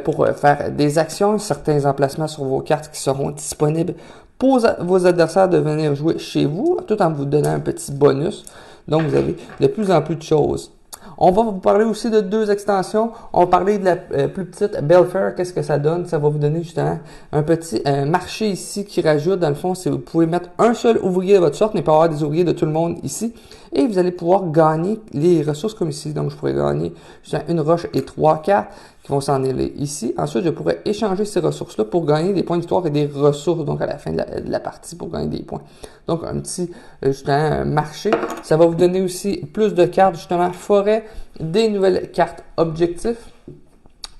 pour faire des actions, certains emplacements sur vos cartes qui seront disponibles pour vos adversaires de venir jouer chez vous, tout en vous donnant un petit bonus. Donc, vous avez de plus en plus de choses. On va vous parler aussi de 2 extensions. On va parler de la plus petite, Belfair. Qu'est-ce que ça donne? Ça va vous donner justement un petit marché ici qui rajoute, dans le fond, si vous pouvez mettre un seul ouvrier de votre sorte, mais pas avoir des ouvriers de tout le monde ici. Et vous allez pouvoir gagner les ressources comme ici. Donc, je pourrais gagner justement une roche et 3 cartes qui vont s'en aller ici. Ensuite, je pourrais échanger ces ressources-là pour gagner des points de victoire et des ressources, donc à la fin de la partie pour gagner des points. Donc, un petit justement marché. Ça va vous donner aussi plus de cartes, justement, forêt, des nouvelles cartes objectifs,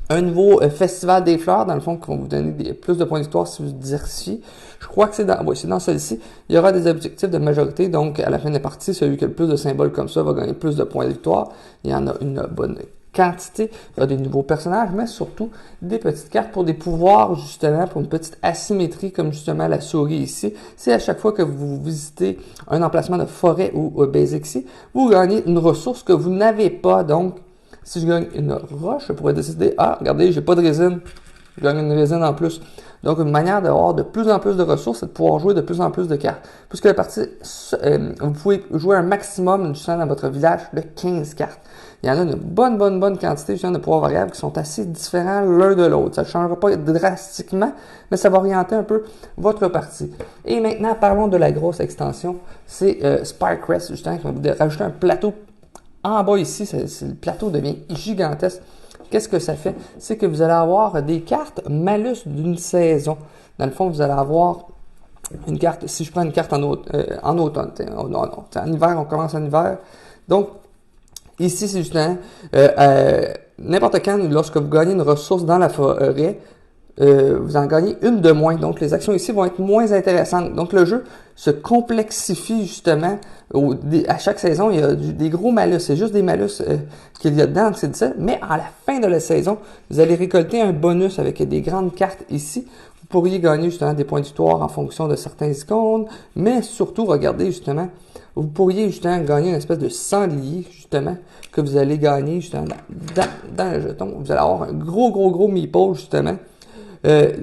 un nouveau festival des fleurs, dans le fond, qui va vous donner plus de points de victoire si vous diversifiez. Je crois que c'est dans celui-ci. Il y aura des objectifs de majorité, donc à la fin de la partie, celui qui a le plus de symboles comme ça va gagner plus de points de victoire. Il y en a une bonne quantité. Il y a des nouveaux personnages, mais surtout des petites cartes pour des pouvoirs, justement, pour une petite asymétrie, comme justement la souris ici. C'est à chaque fois que vous visitez un emplacement de forêt ou basic ici, vous gagnez une ressource que vous n'avez pas. Donc, si je gagne une roche, je pourrais décider, ah, regardez, j'ai pas de résine. Je gagne une résine en plus. Donc, une manière d'avoir de plus en plus de ressources, c'est de pouvoir jouer de plus en plus de cartes. Puisque la partie, vous pouvez jouer un maximum justement dans votre village de 15 cartes. Il y en a une bonne quantité justement de pouvoirs variables qui sont assez différents l'un de l'autre. Ça ne changera pas drastiquement, mais ça va orienter un peu votre partie. Et maintenant, parlons de la grosse extension. C'est Spirecrest, justement, qui va vous rajouter un plateau en bas ici. Le plateau devient gigantesque. Qu'est-ce que ça fait? C'est que vous allez avoir des cartes malus d'une saison. Dans le fond, vous allez avoir une carte, si je prends une carte en automne, en hiver, on commence en hiver. Donc, ici, c'est justement, n'importe quand, lorsque vous gagnez une ressource dans la forêt, vous en gagnez une de moins. Donc, les actions ici vont être moins intéressantes. Donc, le jeu se complexifie justement. À chaque saison, il y a des gros malus. C'est juste des malus qu'il y a dedans, c'est ça. Mais à la fin de la saison, vous allez récolter un bonus avec des grandes cartes ici. Vous pourriez gagner justement des points de victoire en fonction de certains icônes. Mais surtout, regardez justement, vous pourriez justement gagner une espèce de sanglier, justement, que vous allez gagner justement dans le jeton. Vous allez avoir un gros meeple, justement.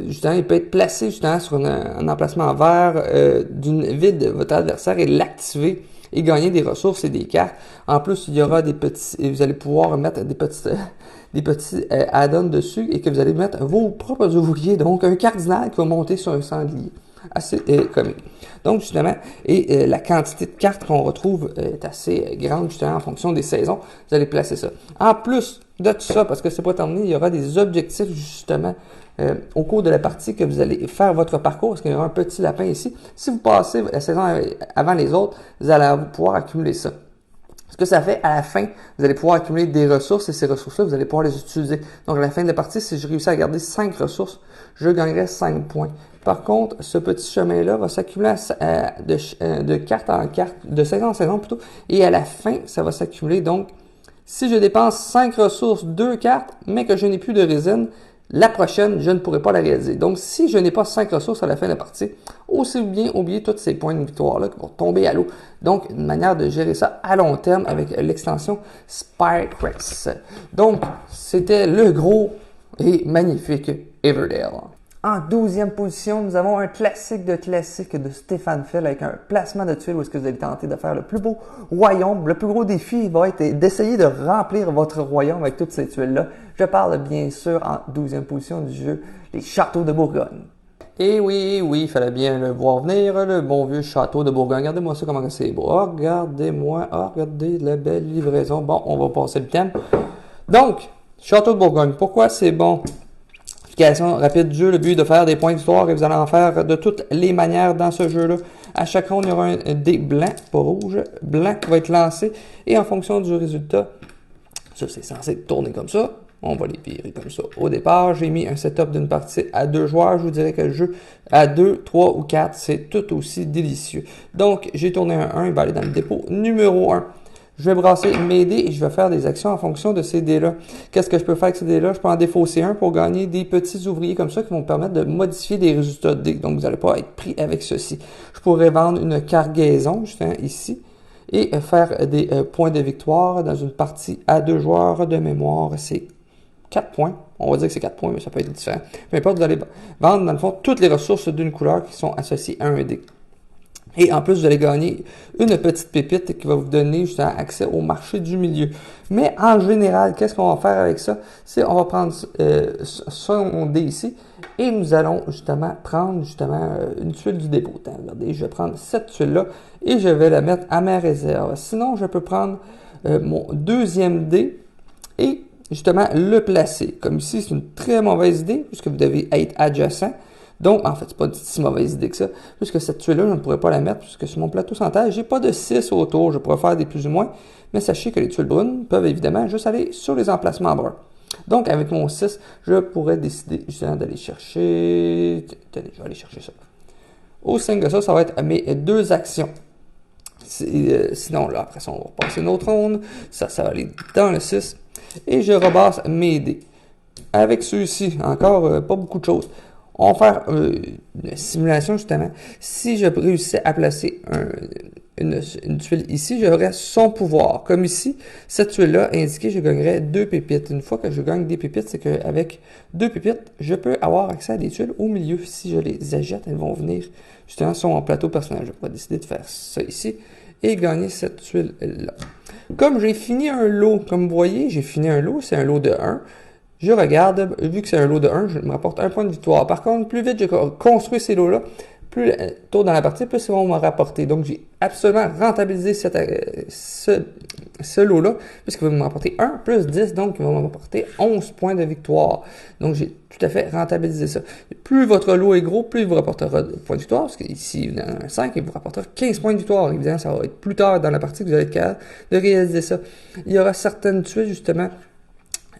Justement, il peut être placé justement sur un emplacement vert d'une ville de votre adversaire et l'activer et gagner des ressources et des cartes. En plus, il y aura des petits, et vous allez pouvoir mettre des petits add-ons dessus et que vous allez mettre vos propres ouvriers. Donc, un cardinal qui va monter sur un sanglier. Assez comique. Donc, justement, et la quantité de cartes qu'on retrouve est assez grande, justement, en fonction des saisons. Vous allez placer ça. En plus de tout ça, parce que c'est pas terminé, il y aura des objectifs, justement, au cours de la partie que vous allez faire votre parcours, parce qu'il y aura un petit lapin ici. Si vous passez la saison avant les autres, vous allez pouvoir accumuler ça. Ce que ça fait, à la fin, vous allez pouvoir accumuler des ressources et ces ressources-là, vous allez pouvoir les utiliser. Donc, à la fin de la partie, si je réussis à garder 5 ressources, je gagnerai 5 points. Par contre, ce petit chemin-là va s'accumuler de carte en carte, de saison en saison plutôt, et à la fin, ça va s'accumuler. Donc, si je dépense 5 ressources, 2 cartes, mais que je n'ai plus de résine, la prochaine, je ne pourrai pas la réaliser. Donc, si je n'ai pas 5 ressources à la fin de la partie, aussi bien oublier tous ces points de victoire-là qui vont tomber à l'eau. Donc, une manière de gérer ça à long terme avec l'extension Spirecrest. Donc, c'était le gros et magnifique Everdale. En 12e position, nous avons un classique de Stéphane Feld avec un placement de tuiles où est-ce que vous allez tenter de faire le plus beau royaume. Le plus gros défi va être d'essayer de remplir votre royaume avec toutes ces tuiles-là. Je parle bien sûr en 12e position du jeu, les châteaux de Bourgogne. Et oui, il fallait bien le voir venir, le bon vieux château de Bourgogne. Regardez-moi ça, comment c'est beau. Regardez la belle livraison. Bon, on va passer le thème. Donc, château de Bourgogne, pourquoi c'est bon? Rapide du jeu, le but est de faire des points d'histoire et vous allez en faire de toutes les manières dans ce jeu-là. À chaque ronde, il y aura un dé blanc, pas rouge, blanc qui va être lancé et en fonction du résultat, ça c'est censé tourner comme ça. On va les virer comme ça. Au départ, j'ai mis un setup d'une partie à 2 joueurs. Je vous dirais que le jeu à 2, 3 ou 4, c'est tout aussi délicieux. Donc, j'ai tourné un 1, il va aller dans le dépôt numéro 1. Je vais brasser mes dés et je vais faire des actions en fonction de ces dés-là. Qu'est-ce que je peux faire avec ces dés-là? Je peux en défausser un pour gagner des petits ouvriers comme ça qui vont me permettre de modifier des résultats de dés. Donc, vous n'allez pas être pris avec ceci. Je pourrais vendre une cargaison, justement, ici, et faire des points de victoire dans une partie à 2 joueurs de mémoire. C'est 4 points. On va dire que c'est 4 points, mais ça peut être différent. Peu importe, vous allez vendre, dans le fond, toutes les ressources d'une couleur qui sont associées à un dé. Et en plus, vous allez gagner une petite pépite qui va vous donner justement accès au marché du milieu. Mais en général, qu'est-ce qu'on va faire avec ça? C'est on va prendre son dé ici et nous allons justement prendre une tuile du dépôt. Regardez, je vais prendre cette tuile-là et je vais la mettre à ma réserve. Sinon, je peux prendre mon deuxième dé et justement le placer. Comme ici, c'est une très mauvaise idée puisque vous devez être adjacent. Donc, en fait, c'est pas une si mauvaise idée que ça. Puisque cette tuile-là, je ne pourrais pas la mettre, puisque sur mon plateau sans terre, j'ai pas de 6 autour. Je pourrais faire des plus ou moins. Mais sachez que les tuiles brunes peuvent évidemment juste aller sur les emplacements bruns. Donc, avec mon 6, je pourrais décider justement d'aller chercher... Tenez, je vais aller chercher ça. Au sein de ça, ça va être mes 2 actions. Sinon, là, après ça, on va passer une autre ronde. Ça va aller dans le 6. Et je rebasse mes dés. Avec ceux-ci, encore pas beaucoup de choses. On va faire une simulation justement. Si je réussissais à placer une tuile ici, j'aurais son pouvoir. Comme ici, cette tuile-là indiquée, je gagnerais 2 pépites. Une fois que je gagne des pépites, c'est qu'avec 2 pépites, je peux avoir accès à des tuiles au milieu. Si je les achète, elles vont venir justement sur mon plateau personnel. Je pourrais décider de faire ça ici et gagner cette tuile-là. Comme j'ai fini un lot, comme vous voyez, j'ai fini un lot, c'est un lot de 1. Je regarde, vu que c'est un lot de 1, je me rapporte 1 point de victoire. Par contre, plus vite je construis ces lots-là, plus tôt dans la partie, plus ils vont me rapporter. Donc, j'ai absolument rentabilisé ce lot-là, puisqu'il va me rapporter 1 plus 10, donc il va me rapporter 11 points de victoire. Donc, j'ai tout à fait rentabilisé ça. Plus votre lot est gros, plus il vous rapportera de points de victoire, parce qu'ici, il y en a un 5, il vous rapportera 15 points de victoire. Évidemment, ça va être plus tard dans la partie que vous allez être capable de réaliser ça. Il y aura certaines tuiles, justement,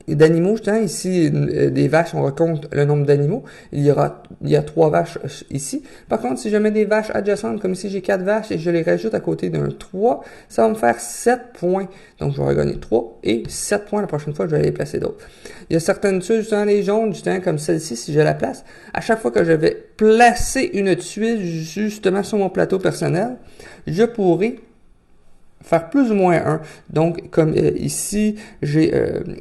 d'animaux, justement, ici, des vaches, on recompte le nombre d'animaux. Il y a 3 vaches ici. Par contre, si je mets des vaches adjacentes, comme ici, j'ai 4 vaches et je les rajoute à côté d'un 3, ça va me faire 7 points. Donc, je vais regagner 3 et 7 points la prochaine fois que je vais les placer d'autres. Il y a certaines tuiles, justement, les jaunes, justement, comme celle-ci, si je la place, à chaque fois que je vais placer une tuile, justement, sur mon plateau personnel, je pourrai faire plus ou moins 1. Donc, comme ici, j'ai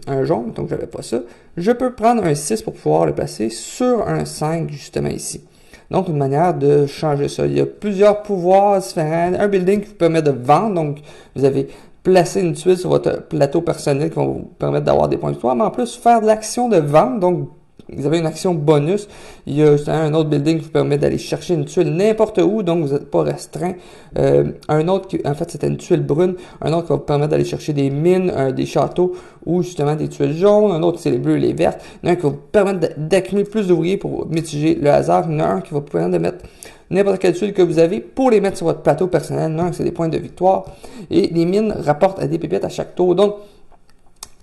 un jaune, donc j'avais pas ça. Je peux prendre un 6 pour pouvoir le placer sur un 5, justement ici. Donc, une manière de changer ça. Il y a plusieurs pouvoirs différents. Un building qui vous permet de vendre. Donc, vous avez placé une tuile sur votre plateau personnel qui va vous permettre d'avoir des points de victoire. Mais en plus, faire de l'action de vente. Donc, vous avez une action bonus. Il y a justement un autre building qui vous permet d'aller chercher une tuile n'importe où, donc vous n'êtes pas restreint. Un autre qui, en fait, c'était une tuile brune. Un autre qui va vous permettre d'aller chercher des mines, des châteaux ou justement des tuiles jaunes. Un autre, c'est les bleus et les vertes. Il y en a un qui va vous permettre d'accumuler plus d'ouvriers pour mitiger le hasard. Il y en a un qui va vous permettre de mettre n'importe quelle tuile que vous avez pour les mettre sur votre plateau personnel. Il y en a un, c'est des points de victoire. Et les mines rapportent des pépites à chaque tour. Donc,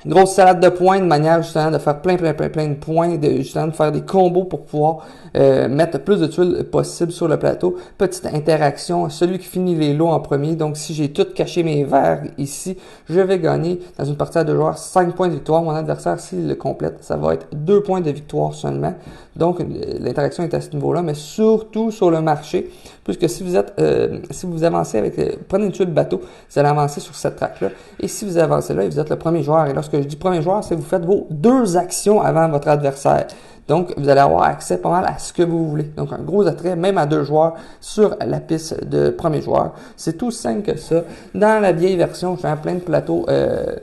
une grosse salade de points, de manière justement de faire plein de points, justement de faire des combos pour pouvoir mettre plus de tuiles possibles sur le plateau. Petite interaction, celui qui finit les lots en premier. Donc si j'ai tout caché mes verres ici, je vais gagner dans une partie à 2 joueurs 5 points de victoire. Mon adversaire, s'il le complète, ça va être 2 points de victoire seulement. Donc l'interaction est à ce niveau-là, mais surtout sur le marché, puisque si vous avancez avec, prenez une tuile bateau, vous allez avancer sur cette track-là. Et si vous avancez là, et vous êtes le premier joueur, et lorsque je dis premier joueur, c'est que vous faites vos 2 actions avant votre adversaire. Donc, vous allez avoir accès pas mal à ce que vous voulez. Donc, un gros attrait, même à 2 joueurs sur la piste de premier joueur. C'est tout simple que ça. Dans la vieille version, j'ai plein de plateaux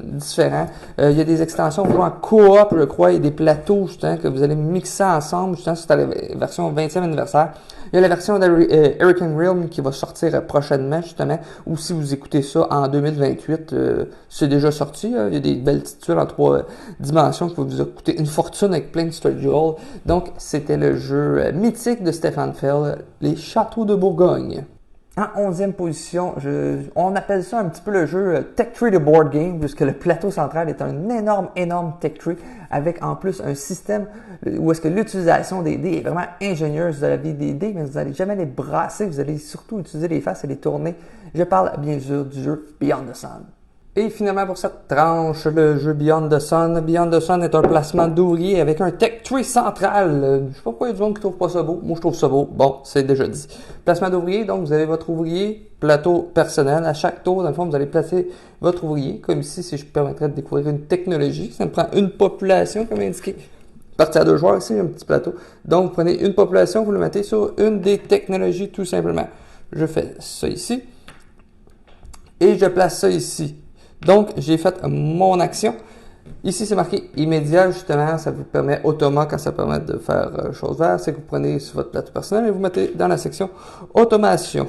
différents. Il y a des extensions pour jouer en coop, je crois. Il y a des plateaux, justement, que vous allez mixer ensemble. Justement, c'est la version 20e anniversaire. Il y a la version d'Hurricane Realm qui va sortir prochainement, justement, ou si vous écoutez ça en 2028, c'est déjà sorti. Il y a des belles petites tuiles en 3 dimensions qui vont vous coûter une fortune avec plein de strategy rolls. Donc, c'était le jeu mythique de Stefan Feld, les Châteaux de Bourgogne. En 11e position, on appelle ça un petit peu le jeu Tech Tree de Board Game, puisque le plateau central est un énorme Tech Tree, avec en plus un système où est-ce que l'utilisation des dés est vraiment ingénieuse. Vous avez des dés, mais vous n'allez jamais les brasser, vous allez surtout utiliser les faces et les tourner. Je parle bien sûr du jeu Beyond the Sun. Et finalement, pour cette tranche, le jeu Beyond the Sun. Beyond the Sun est un placement d'ouvriers avec un tech tree central. Je sais pas pourquoi il y a du monde qui trouve pas ça beau. Moi, je trouve ça beau. Bon, c'est déjà dit. Placement d'ouvriers, donc vous avez votre ouvrier, plateau personnel. À chaque tour, dans le fond, vous allez placer votre ouvrier. Comme ici, si je permettrais de découvrir une technologie, ça me prend une population, comme indiqué. Partie à 2 joueurs, ici, un petit plateau. Donc, vous prenez une population, vous le mettez sur une des technologies, tout simplement. Je fais ça ici. Et je place ça ici. Donc, j'ai fait mon action. Ici, c'est marqué immédiat, justement, ça vous permet automatiquement, quand ça permet de faire chose verte, c'est que vous prenez sur votre plateau personnel et vous mettez dans la section automation.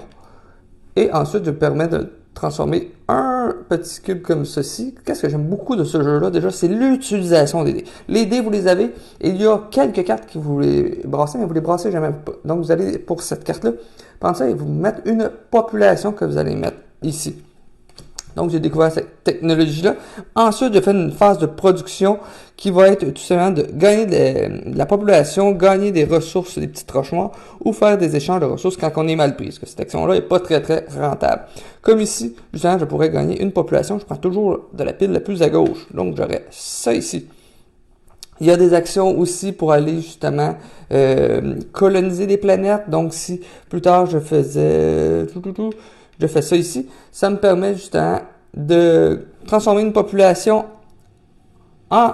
Et ensuite, je vous permets de transformer un petit cube comme ceci. Qu'est-ce que j'aime beaucoup de ce jeu-là, déjà, c'est l'utilisation des dés. Les dés, vous les avez, et il y a quelques cartes que vous les brassez, mais vous les brassez jamais pas. Donc, vous allez, pour cette carte-là, prendre ça et vous mettre une population que vous allez mettre ici. Donc, j'ai découvert cette technologie-là. Ensuite, j'ai fait une phase de production qui va être tout simplement de gagner de la population, gagner des ressources, des petites roches noires, ou faire des échanges de ressources quand on est mal pris. Parce que cette action-là n'est pas très rentable. Comme ici, justement, je pourrais gagner une population. Je prends toujours de la pile la plus à gauche. Donc, j'aurais ça ici. Il y a des actions aussi pour aller justement coloniser des planètes. Donc si plus tard je fais ça ici, ça me permet justement de transformer une population en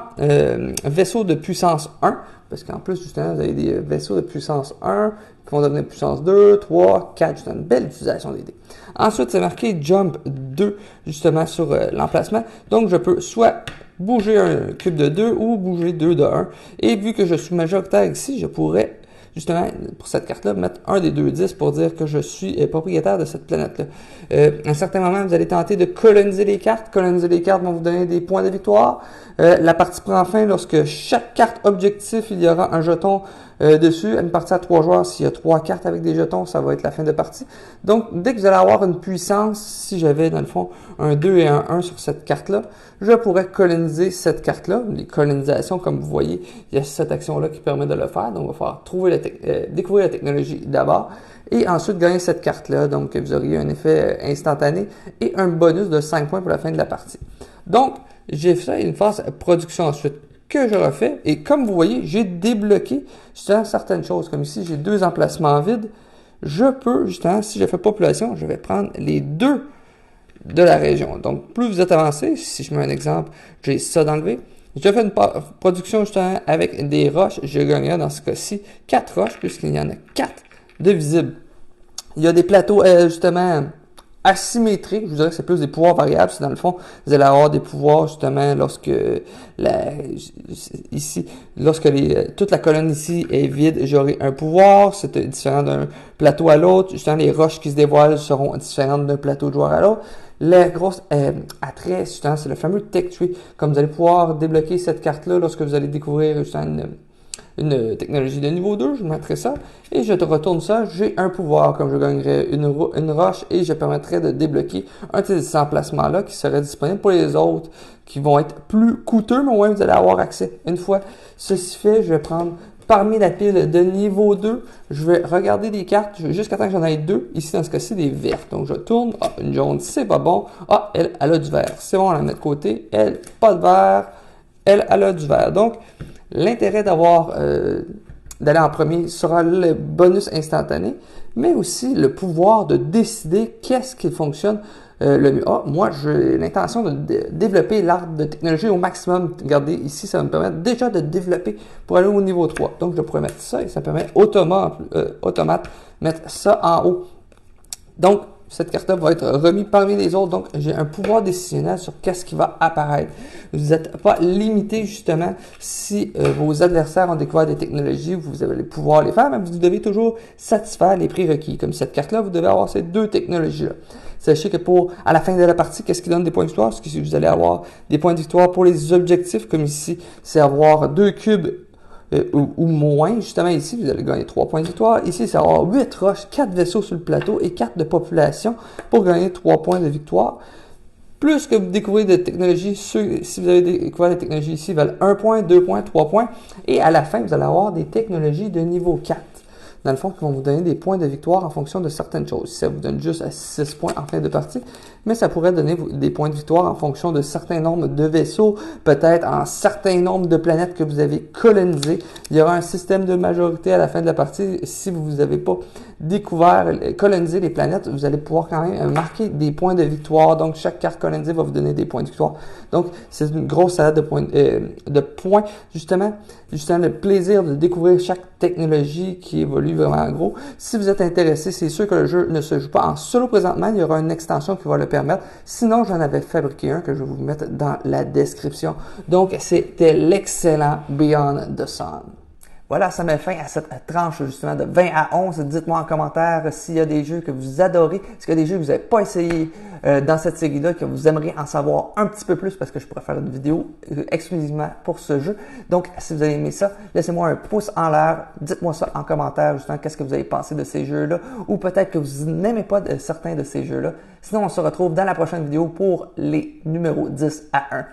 vaisseau de puissance 1. Parce qu'en plus, justement, vous avez des vaisseaux de puissance 1 qui vont devenir puissance 2, 3, 4, justement, une belle utilisation des dés. Ensuite, c'est marqué Jump 2, justement, sur l'emplacement. Donc, je peux soit bouger un cube de 2 ou bouger 2 de 1. Et vu que je suis majoritaire ici, je pourrais, justement, pour cette carte-là, mettre un des deux 10 pour dire que je suis propriétaire de cette planète-là. À un certain moment, vous allez tenter de coloniser les cartes. Coloniser les cartes vont vous donner des points de victoire. La partie prend fin lorsque chaque carte objectif, il y aura un jeton dessus. Une partie à 3 joueurs, s'il y a 3 cartes avec des jetons, ça va être la fin de partie. Donc, dès que vous allez avoir une puissance, si j'avais dans le fond un 2 et un 1 sur cette carte-là, je pourrais coloniser cette carte-là. Les colonisations, comme vous voyez, il y a cette action-là qui permet de le faire. Donc, il va falloir découvrir la technologie d'abord et ensuite gagner cette carte-là. Donc, vous auriez un effet instantané et un bonus de 5 points pour la fin de la partie. Donc, j'ai fait une phase production ensuite que je refais. Et comme vous voyez, j'ai débloqué justement certaines choses. Comme ici, j'ai 2 emplacements vides. Je peux, justement, si je fais population, je vais prendre les 2 de la région. Donc, plus vous êtes avancé, si je mets un exemple, j'ai ça d'enlever. Je fais une production justement avec des roches. Je gagnerai dans ce cas-ci 4 roches, puisqu'il y en a 4 de visibles. Il y a des plateaux, justement, asymétrique, je vous dirais que c'est plus des pouvoirs variables. C'est dans le fond, vous allez avoir des pouvoirs justement lorsque toute la colonne ici est vide, j'aurai un pouvoir. C'est différent d'un plateau à l'autre. Justement, les roches qui se dévoilent seront différentes d'un plateau de joueur à l'autre. Le gros attrait, justement, c'est le fameux Tech Tree. Comme vous allez pouvoir débloquer cette carte-là lorsque vous allez découvrir justement une technologie de niveau 2, je mettrai ça, et je te retourne ça, j'ai un pouvoir, comme je gagnerais une roche, et je permettrai de débloquer un de ces emplacements-là qui serait disponible pour les autres, qui vont être plus coûteux, mais au moins vous allez avoir accès. Une fois ceci fait, je vais prendre parmi la pile de niveau 2, je vais regarder des cartes jusqu'à temps que j'en aille 2, ici dans ce cas-ci des vertes. Donc je tourne, une jaune, c'est pas bon, elle a du vert, c'est bon, on la met de côté, elle, pas de vert, elle a du vert. Donc, l'intérêt d'aller en premier sera le bonus instantané, mais aussi le pouvoir de décider qu'est-ce qui fonctionne le mieux. Moi, j'ai l'intention de développer l'arbre de technologie au maximum. Regardez, ici, ça va me permettre déjà de développer pour aller au niveau 3. Donc, je pourrais mettre ça et ça permet automate mettre ça en haut. Donc, cette carte-là va être remise parmi les autres. Donc, j'ai un pouvoir décisionnel sur qu'est-ce qui va apparaître. Vous n'êtes pas limité, justement, si vos adversaires ont découvert des technologies, vous allez pouvoir les faire, mais vous devez toujours satisfaire les prérequis. Comme cette carte-là, vous devez avoir ces 2 technologies-là. Sachez que à la fin de la partie, qu'est-ce qui donne des points de victoire? Parce que si vous allez avoir des points de victoire pour les objectifs, comme ici, c'est avoir 2 cubes ou moins, justement ici, vous allez gagner 3 points de victoire. Ici, c'est avoir 8 roches, 4 vaisseaux sur le plateau et 4 de population pour gagner 3 points de victoire. Plus que vous découvrez des technologies, si vous avez découvert des technologies ici, ils valent 1 point, 2 points, 3 points. Et à la fin, vous allez avoir des technologies de niveau 4. Dans le fond, qui vont vous donner des points de victoire en fonction de certaines choses. Ça vous donne juste à 6 points en fin de partie, mais ça pourrait donner des points de victoire en fonction de certains nombres de vaisseaux, peut-être en certains nombres de planètes que vous avez colonisées. Il y aura un système de majorité à la fin de la partie. Si vous n'avez pas colonisé les planètes, vous allez pouvoir quand même marquer des points de victoire. Donc, chaque carte colonisée va vous donner des points de victoire. Donc, c'est une grosse salade de points. Justement, le plaisir de découvrir chaque technologie qui évolue vraiment en gros. Si vous êtes intéressé, c'est sûr que le jeu ne se joue pas en solo présentement. Il y aura une extension qui va le permettre. Sinon, j'en avais fabriqué un que je vais vous mettre dans la description. Donc, c'était l'excellent Beyond the Sun. Voilà, ça met fin à cette tranche justement de 20 à 11. Dites-moi en commentaire s'il y a des jeux que vous adorez, est-ce qu'il y a des jeux que vous n'avez pas essayé dans cette série-là, que vous aimeriez en savoir un petit peu plus parce que je pourrais faire une vidéo exclusivement pour ce jeu. Donc, si vous avez aimé ça, laissez-moi un pouce en l'air, dites-moi ça en commentaire justement, qu'est-ce que vous avez pensé de ces jeux-là ou peut-être que vous n'aimez pas certains de ces jeux-là. Sinon, on se retrouve dans la prochaine vidéo pour les numéros 10 à 1.